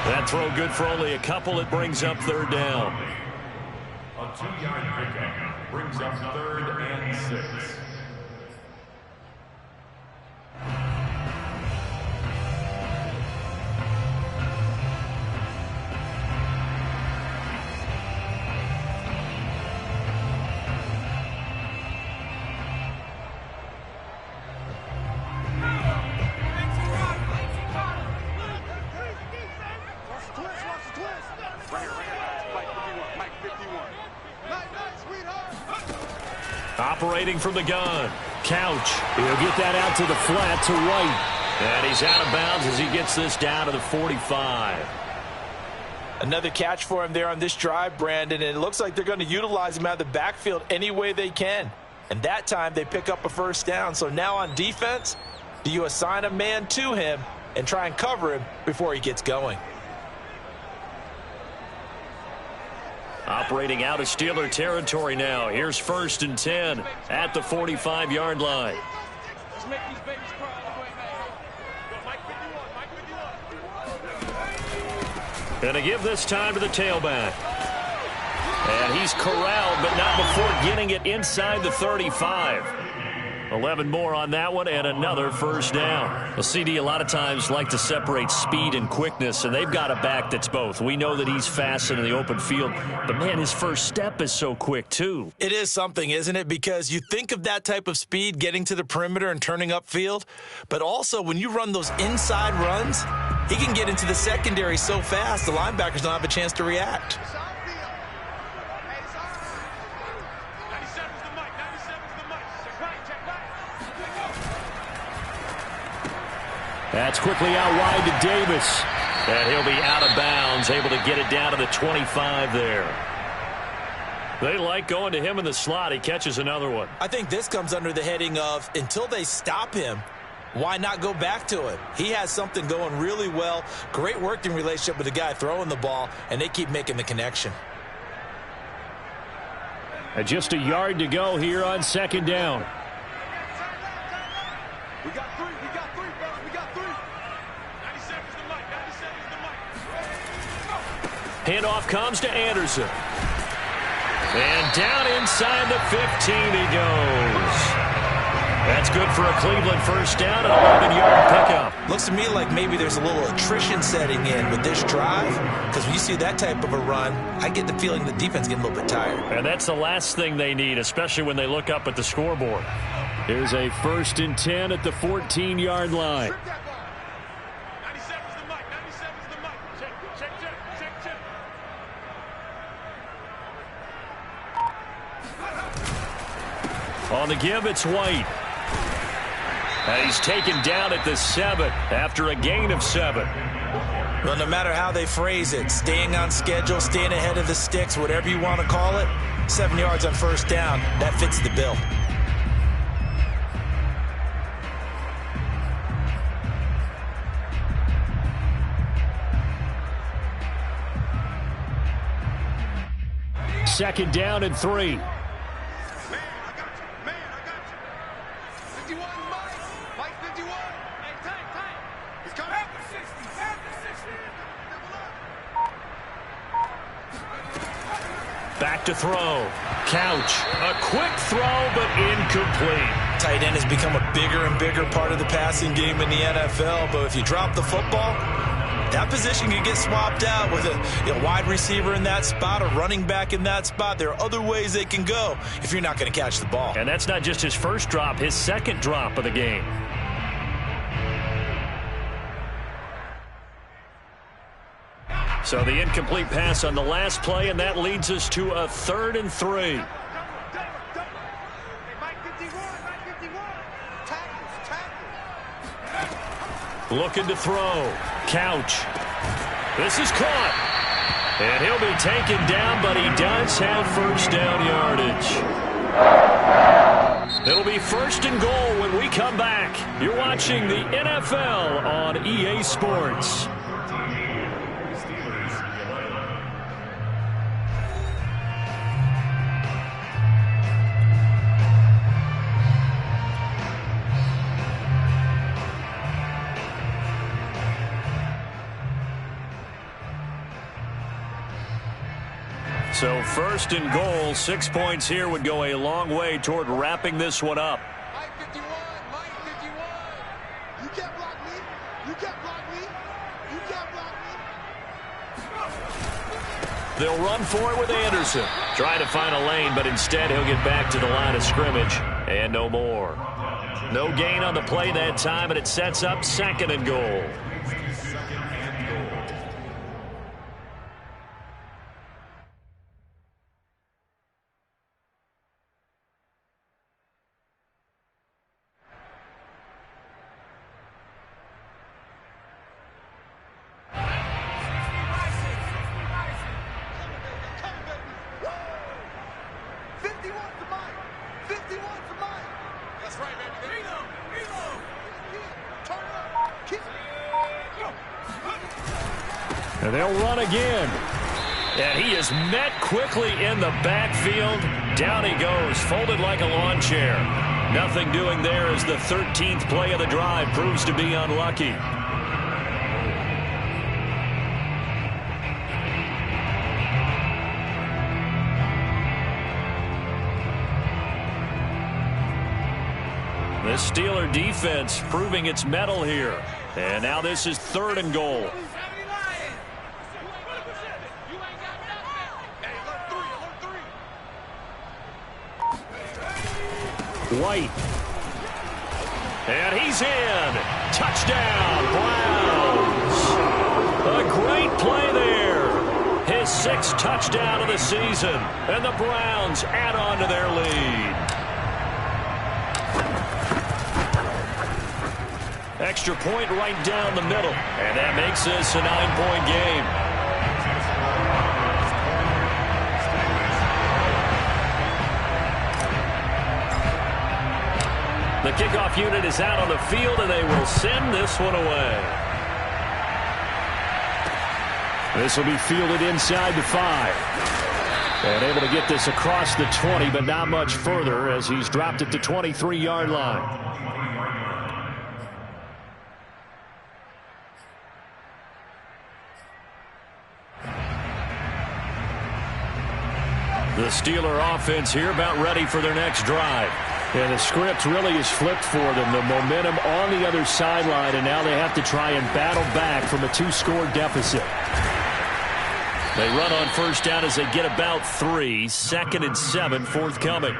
That throw good for only a couple. It brings up 3rd down. A 2-yard pickup brings up 3rd and 6. Operating from the gun. Couch. He'll get that out to the flat to White. And he's out of bounds as he gets this down to the 45. Another catch for him there on this drive, Brandon, and it looks like they're going to utilize him out of the backfield any way they can. And that time they pick up a first down. So now on defense, do you assign a man to him and try and cover him before he gets going? Operating out of Steeler territory now. Here's 1st and 10 at the 45-yard line. Let's make these babies cry all the way, man. Go, Mike 51, Mike 51. Going to give this time to the tailback. And he's corralled, but not before getting it inside the 35. 11 more on that one, and another first down. The CD a lot of times like to separate speed and quickness, and they've got a back that's both. We know that he's fast in the open field, but, man, his first step is so quick, too. It is something, isn't it? Because you think of that type of speed getting to the perimeter and turning upfield, but also when you run those inside runs, he can get into the secondary so fast the linebackers don't have a chance to react. That's quickly out wide to Davis. And he'll be out of bounds, able to get it down to the 25 there. They like going to him in the slot. He catches another one. I think this comes under the heading of until they stop him, why not go back to it? He has something going really well. Great working relationship with the guy throwing the ball, and they keep making the connection. And just a yard to go here on 2nd down. We got three, fellas. We got 3. 97's the mic, 97's the mic. Handoff comes to Anderson. And down inside the 15 he goes. That's good for a Cleveland first down and 11-yard pickup. Looks to me like maybe there's a little attrition setting in with this drive, because when you see that type of a run, I get the feeling the defense getting a little bit tired. And that's the last thing they need, especially when they look up at the scoreboard. Here's a 1st and 10 at the 14-yard line. 97's the mic, 97's the mic. Check. On the give, it's White. And he's taken down at the 7 after a gain of 7. Well, no matter how they phrase it, staying on schedule, staying ahead of the sticks, whatever you want to call it, 7 yards on first down, that fits the bill. Second down and 3. Back to throw. Couch. A quick throw, but incomplete. Tight end has become a bigger and bigger part of the passing game in the NFL, but if you drop the football, that position can get swapped out with a wide receiver in that spot, a running back in that spot. There are other ways they can go if you're not going to catch the ball. And that's not just his first drop, his second drop of the game. So the incomplete pass on the last play, and that leads us to a 3rd and 3. Looking to throw. Couch. This is caught. And he'll be taken down, but he does have first down yardage. It'll be 1st and goal when we come back. You're watching the NFL on EA Sports. So 1st and goal, 6 points here would go a long way toward wrapping this one up. Mike 51, Mike 51. You can't block me. You can't block me. You can't block me. They'll run for it with Anderson. Trying to find a lane, but instead he'll get back to the line of scrimmage. And no more. No gain on the play that time, and it sets up 2nd and goal. And they'll run again. And he is met quickly in the backfield. Down he goes, folded like a lawn chair. Nothing doing there as the 13th play of the drive proves to be unlucky. The Steeler defense proving its mettle here. And now this is 3rd and goal. White. And he's in. Touchdown, Browns. A great play there. His 6th touchdown of the season. And the Browns add on to their lead. Extra point right down the middle. And that makes this a 9-point game. The kickoff unit is out on the field, and they will send this one away. This will be fielded inside the 5. And able to get this across the 20, but not much further as he's dropped at the 23-yard line. The Steeler offense here about ready for their next drive. And the script really is flipped for them. The momentum on the other sideline, and now they have to try and battle back from a 2-score deficit. They run on first down as they get about 3. 2nd and 7, forthcoming.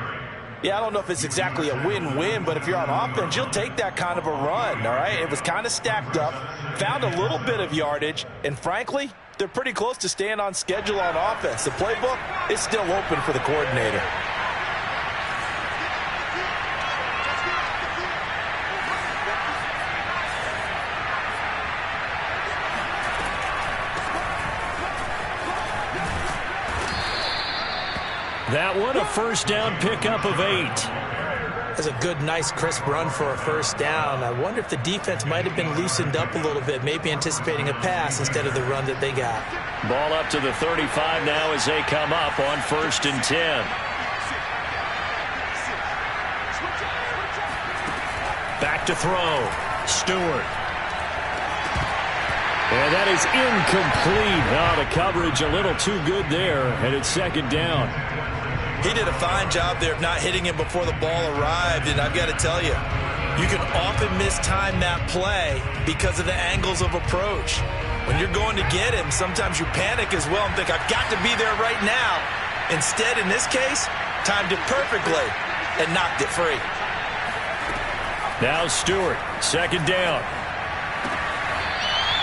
Yeah, I don't know if it's exactly a win-win, but if you're on offense, you'll take that kind of a run, all right? It was kind of stacked up, found a little bit of yardage, and frankly, they're pretty close to staying on schedule on offense. The playbook is still open for the coordinator. That one, a first down pickup of 8. That's a good, nice, crisp run for a first down. I wonder if the defense might have been loosened up a little bit, maybe anticipating a pass instead of the run that they got. Ball up to the 35 now as they come up on 1st and 10. Back to throw. Stewart. And that is incomplete. Oh, the coverage a little too good there, and it's 2nd down. He did a fine job there of not hitting him before the ball arrived, and I've got to tell you, you can often mistime that play because of the angles of approach. When you're going to get him, sometimes you panic as well and think, I've got to be there right now. Instead, in this case, timed it perfectly and knocked it free. Now Stewart, 2nd down.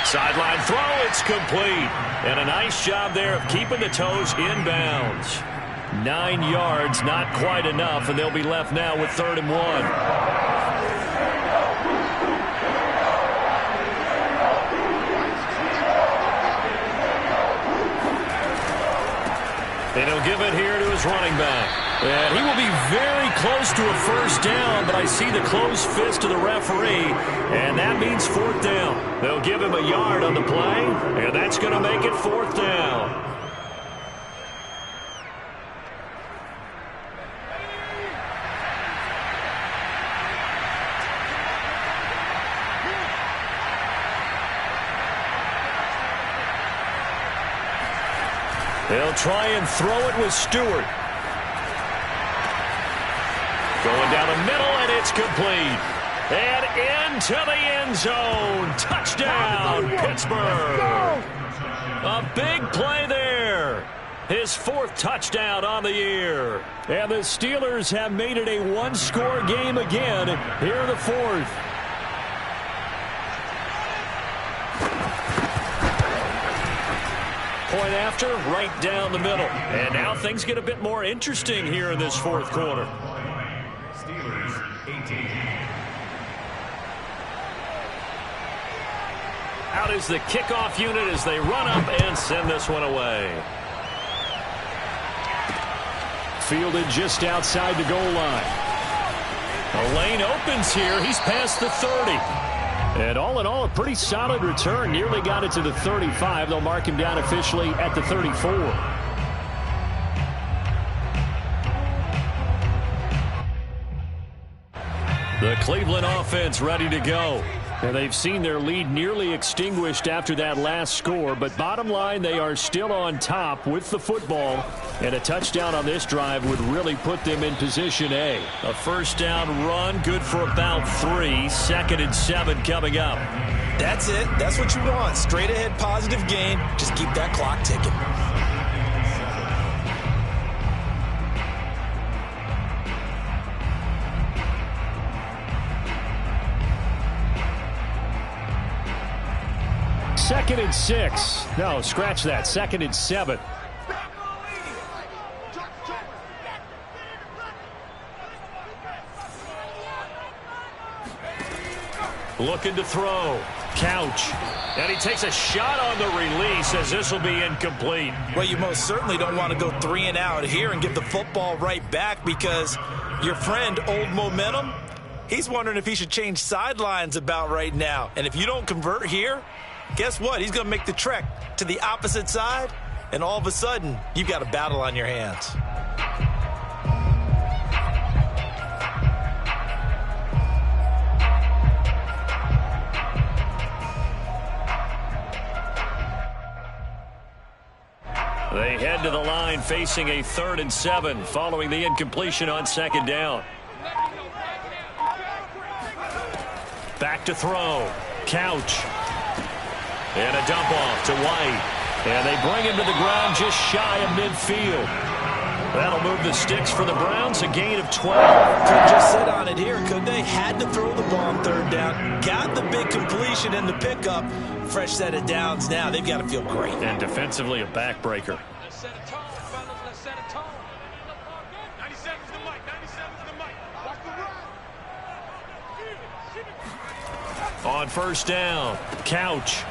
Sideline throw, it's complete. And a nice job there of keeping the toes inbounds. 9 yards, not quite enough, and they'll be left now with 3rd and 1. And he'll give it here to his running back. And he will be very close to a first down, but I see the closed fist of the referee, and that means 4th down. They'll give him a yard on the play, and that's going to make it 4th down. They'll try and throw it with Stewart. Going down the middle, and it's complete. And into the end zone. Touchdown, Pittsburgh. A big play there. His 4th touchdown on the year. And the Steelers have made it a 1-score game again here in the 4th. Point after, right down the middle. And now things get a bit more interesting here in this 4th quarter. Steelers 18. Out is the kickoff unit as they run up and send this one away. Fielded just outside the goal line. The lane opens here. He's past the 30. And all in all, a pretty solid return. Nearly got it to the 35. They'll mark him down officially at the 34. The Cleveland offense ready to go. And they've seen their lead nearly extinguished after that last score. But bottom line, they are still on top with the football. And a touchdown on this drive would really put them in position A. A first down run, good for about 3. 2nd and 7 coming up. That's it. That's what you want. Straight ahead positive gain. Just keep that clock ticking. Second and 6. No, scratch that. 2nd and 7. Looking to throw. Couch. And he takes a shot on the release as this will be incomplete. Well, you most certainly don't want to go 3 and out here and give the football right back because your friend, Old Momentum, he's wondering if he should change sidelines about right now. And if you don't convert here, guess what? He's going to make the trek to the opposite side, and all of a sudden, you've got a battle on your hands. They head to the line facing a 3rd and 7 following the incompletion on 2nd down. Back to throw. Couch. And a dump off to White. And they bring him to the ground just shy of midfield. That'll move the sticks for the Browns, a gain of 12. Could just sit on it here, could they? Had to throw the ball on 3rd down. Got the big completion in the pickup. Fresh set of downs now. They've got to feel great. And defensively, a backbreaker. Let's set a tone, fellas. Let's set a tone. 97's the mic. 97's the mic. Watch the run. On 1st down, Couch.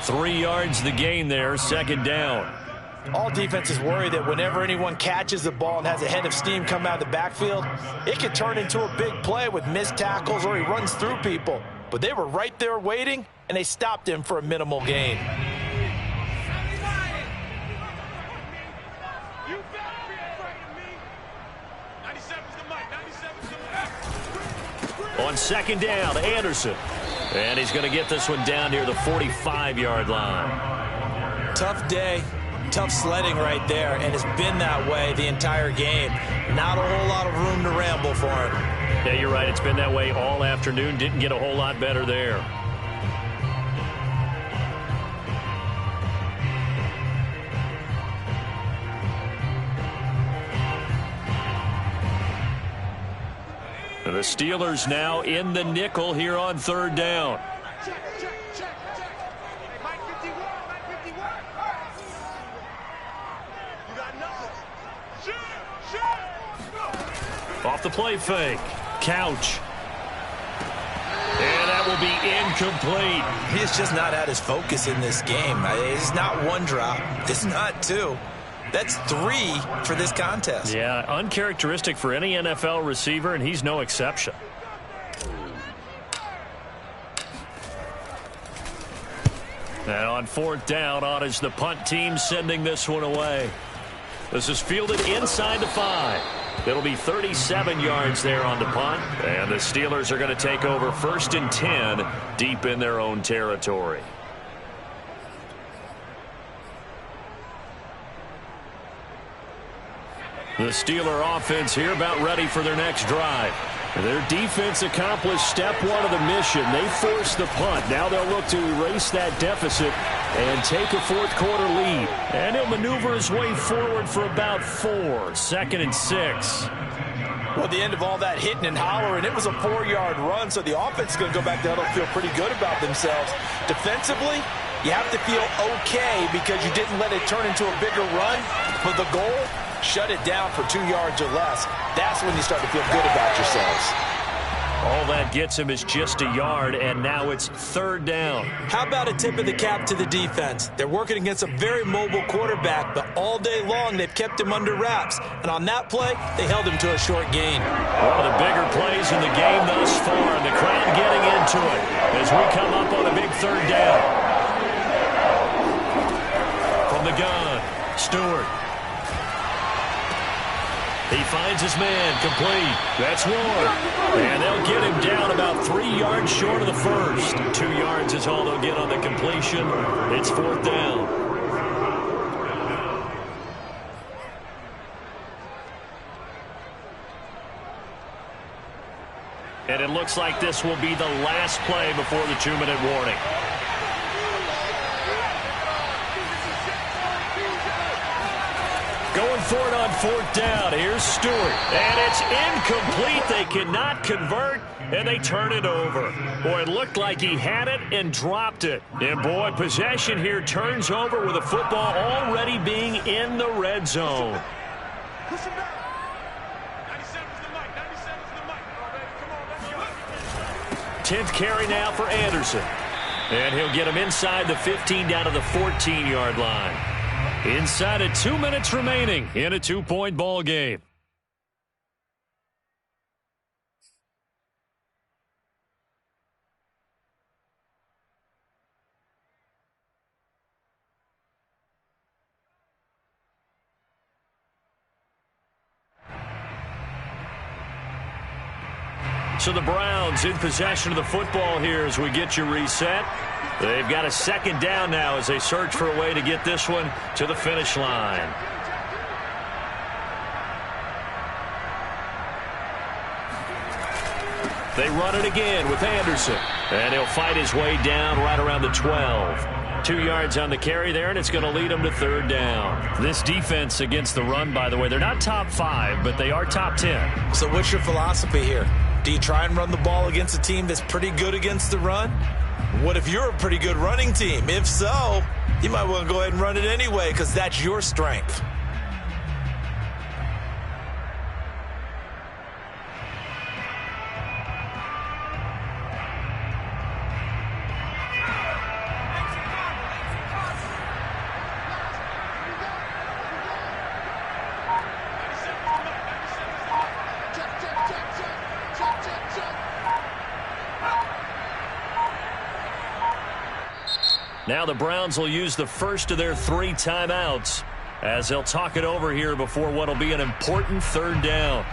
3 yards the gain there, 2nd down. All defenses worry that whenever anyone catches the ball and has a head of steam come out of the backfield, it could turn into a big play with missed tackles or he runs through people. But they were right there waiting, and they stopped him for a minimal gain. On 2nd down, Anderson. And he's going to get this one down near the 45-yard line. Tough day. Tough sledding right there, and it's been that way the entire game. Not a whole lot of room to ramble for him. Yeah, you're right. It's been that way all afternoon. Didn't get a whole lot better there. The Steelers now in the nickel here on 3rd down. Off the play fake. Couch. And that will be incomplete. He's just not at his focus in this game. It's not 1 drop. It's not 2. That's 3 for this contest. Yeah, uncharacteristic for any NFL receiver, and he's no exception. And on 4th down, on is the punt team sending this one away. This is fielded inside the 5. It'll be 37 yards there on the punt. And the Steelers are going to take over 1st and 10 deep in their own territory. The Steeler offense here about ready for their next drive. Their defense accomplished step 1 of the mission. They forced the punt. Now they'll look to erase that deficit and take a 4th quarter lead. And he'll maneuver his way forward for about 4. 2nd and 6. Well, the end of all that hitting and hollering, it was a 4-yard run, so the offense is going to go back down and feel pretty good about themselves. Defensively, you have to feel okay because you didn't let it turn into a bigger run. But the goal, shut it down for 2 yards or less. That's when you start to feel good about yourselves. All that gets him is just a yard, and now it's third down. How about a tip of the cap to the defense? They're working against a very mobile quarterback, but all day long they've kept him under wraps. And on that play, they held him to a short gain. One of the bigger plays in the game thus far, and the crowd getting into it as we come up on a big third down. From the gun, Stewart. He finds his man, complete. That's one. And they'll get him down about 3 yards short of the first. 2 yards is all they'll get on the completion. It's fourth down. And it looks like this will be the last play before the 2-minute warning. Going for it on fourth down. Here's Stewart. And it's incomplete. They cannot convert, and they turn it over. Boy, it looked like he had it and dropped it. And, boy, possession here turns over with the football already being in the red zone. Push him back. 97's the mic. 97's the mic. Come on, let's go. 10th carry now for Anderson. And he'll get him inside the 15 down to the 14-yard line. Inside of 2 minutes remaining in a 2-point ball game. So the Browns in possession of the football here as we get you reset. They've got a second down now as they search for a way to get this one to the finish line. They run it again with Anderson. And he'll fight his way down right around the 12. 2 yards on the carry there, and it's going to lead him to third down. This defense against the run, by the way, they're not top 5, but they are top 10. So what's your philosophy here? Do you try and run the ball against a team that's pretty good against the run? What if you're a pretty good running team? If so, you might want to go ahead and run it anyway because that's your strength. Now the Browns will use the first of their 3 timeouts as they'll talk it over here before what will be an important third down.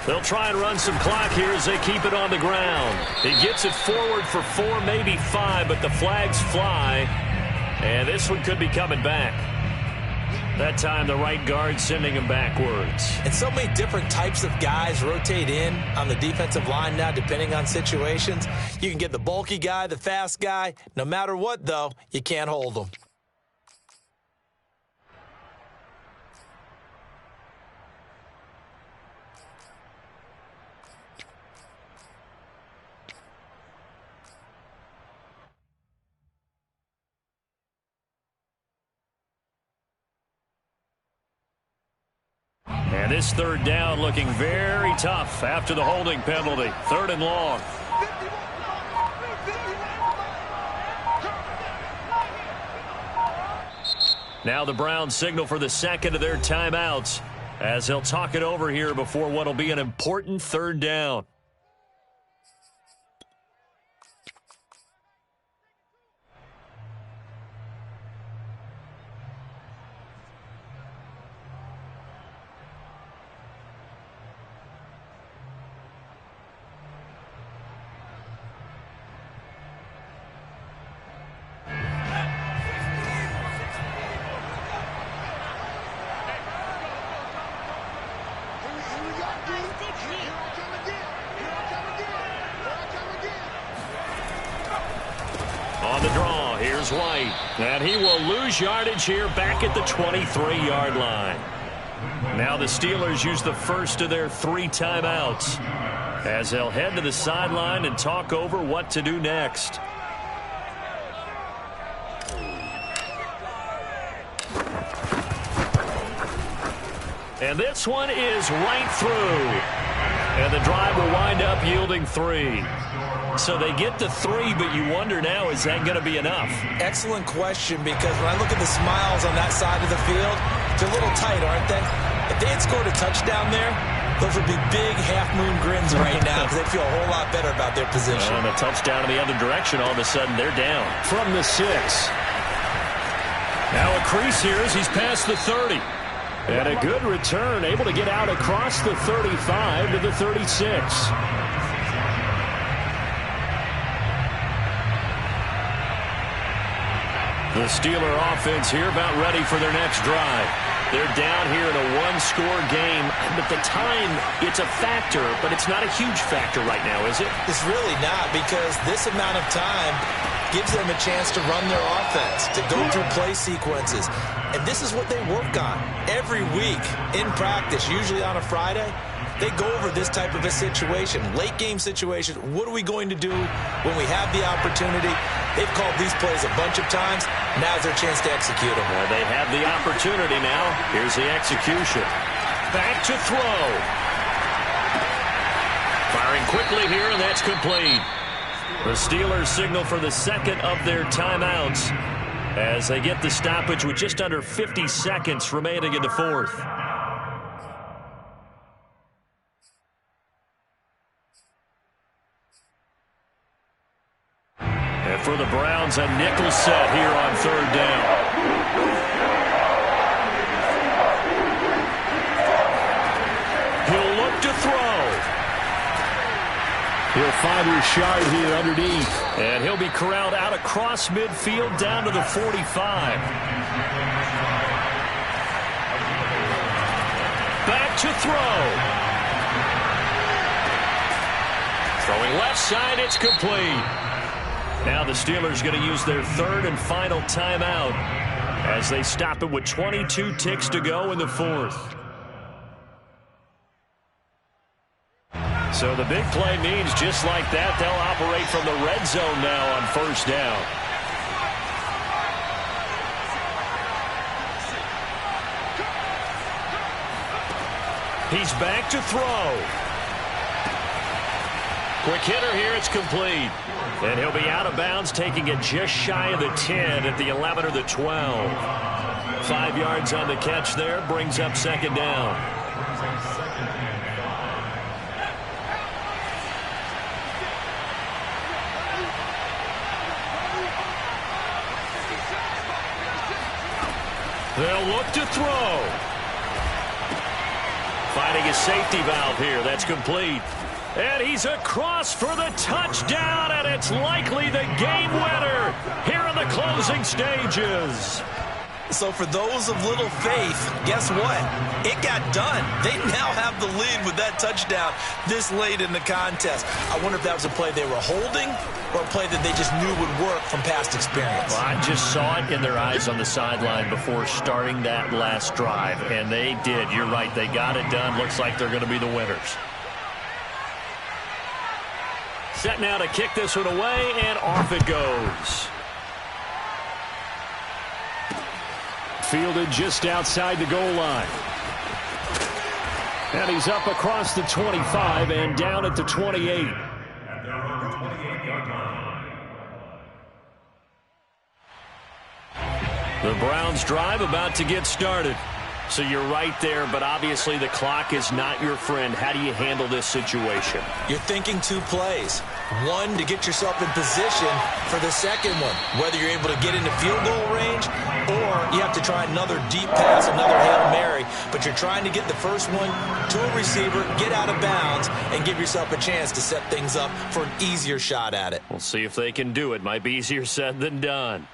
They'll try and run some clock here as they keep it on the ground. He gets it forward for 4, maybe 5, but the flags fly. And this one could be coming back. That time the right guard sending him backwards. And so many different types of guys rotate in on the defensive line now depending on situations. You can get the bulky guy, the fast guy. No matter what, though, you can't hold them. And this third down looking very tough after the holding penalty. 3rd and long. Now the Browns signal for the second of their timeouts as they'll talk it over here before what will be an important third down. is right. And he will lose yardage here back at the 23-yard line. Now the Steelers use the first of their 3 timeouts as they'll head to the sideline and talk over what to do next. And this one is right through. And the drive will wind up yielding 3. So they get to 3, but you wonder now, is that going to be enough? Excellent question, because when I look at the smiles on that side of the field, they're a little tight, aren't they? If they had scored a touchdown there, those would be big half-moon grins right now because they feel a whole lot better about their position. And a touchdown in the other direction, all of a sudden they're down. From the 6. Now a crease here as he's past the 30. And a good return, able to get out across the 35 to the 36. The Steeler offense here about ready for their next drive. They're down here in a one-score game, but the time, it's a factor, but it's not a huge factor right now, is it? It's really not, because this amount of time gives them a chance to run their offense, to go through play sequences. And this is what they work on every week in practice, usually on a Friday. They go over this type of a situation, late game situation. What are we going to do when we have the opportunity? They've called these plays a bunch of times. Now's their chance to execute them. Well, they have the opportunity now. Here's the execution. Back to throw. Firing quickly here, and that's complete. The Steelers signal for the second of their timeouts as they get the stoppage with just under 50 seconds remaining in the fourth. And for the Browns, a nickel set here on third down. He'll look to throw. He'll find Rashard here underneath. And he'll be corralled out across midfield down to the 45. Back to throw. Throwing left side, it's complete. Now the Steelers going to use their third and final timeout as they stop it with 22 ticks to go in the fourth. So the big play means just like that, they'll operate from the red zone now on first down. He's back to throw. Quick hitter here, it's complete. And he'll be out of bounds, taking it just shy of the 10 at the 11 or the 12. 5 yards on the catch there, brings up second down. They'll look to throw. Finding a safety valve here. That's complete. And he's across for the touchdown, and it's likely the game winner here in the closing stages. So for those of little faith, guess what? It got done. They now have the lead with that touchdown this late in the contest. I wonder if that was a play they were holding or a play that they just knew would work from past experience. Well, I just saw it in their eyes on the sideline before starting that last drive, and they did. You're right. They got it done. Looks like they're going to be the winners. Set now to kick this one away, and off it goes. Fielded just outside the goal line. And he's up across the 25 and down at the 28. The Browns drive about to get started. So you're right there, but obviously the clock is not your friend. How do you handle this situation? You're thinking 2 plays. One, to get yourself in position for the second one, whether you're able to get into field goal range or you have to try another deep pass, another Hail Mary. But you're trying to get the first one to a receiver, get out of bounds, and give yourself a chance to set things up for an easier shot at it. We'll see if they can do it. Might be easier said than done.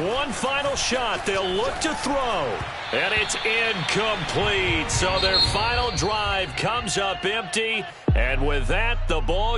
One final shot. They'll look to throw. And it's incomplete. So their final drive comes up empty. And with that, the ball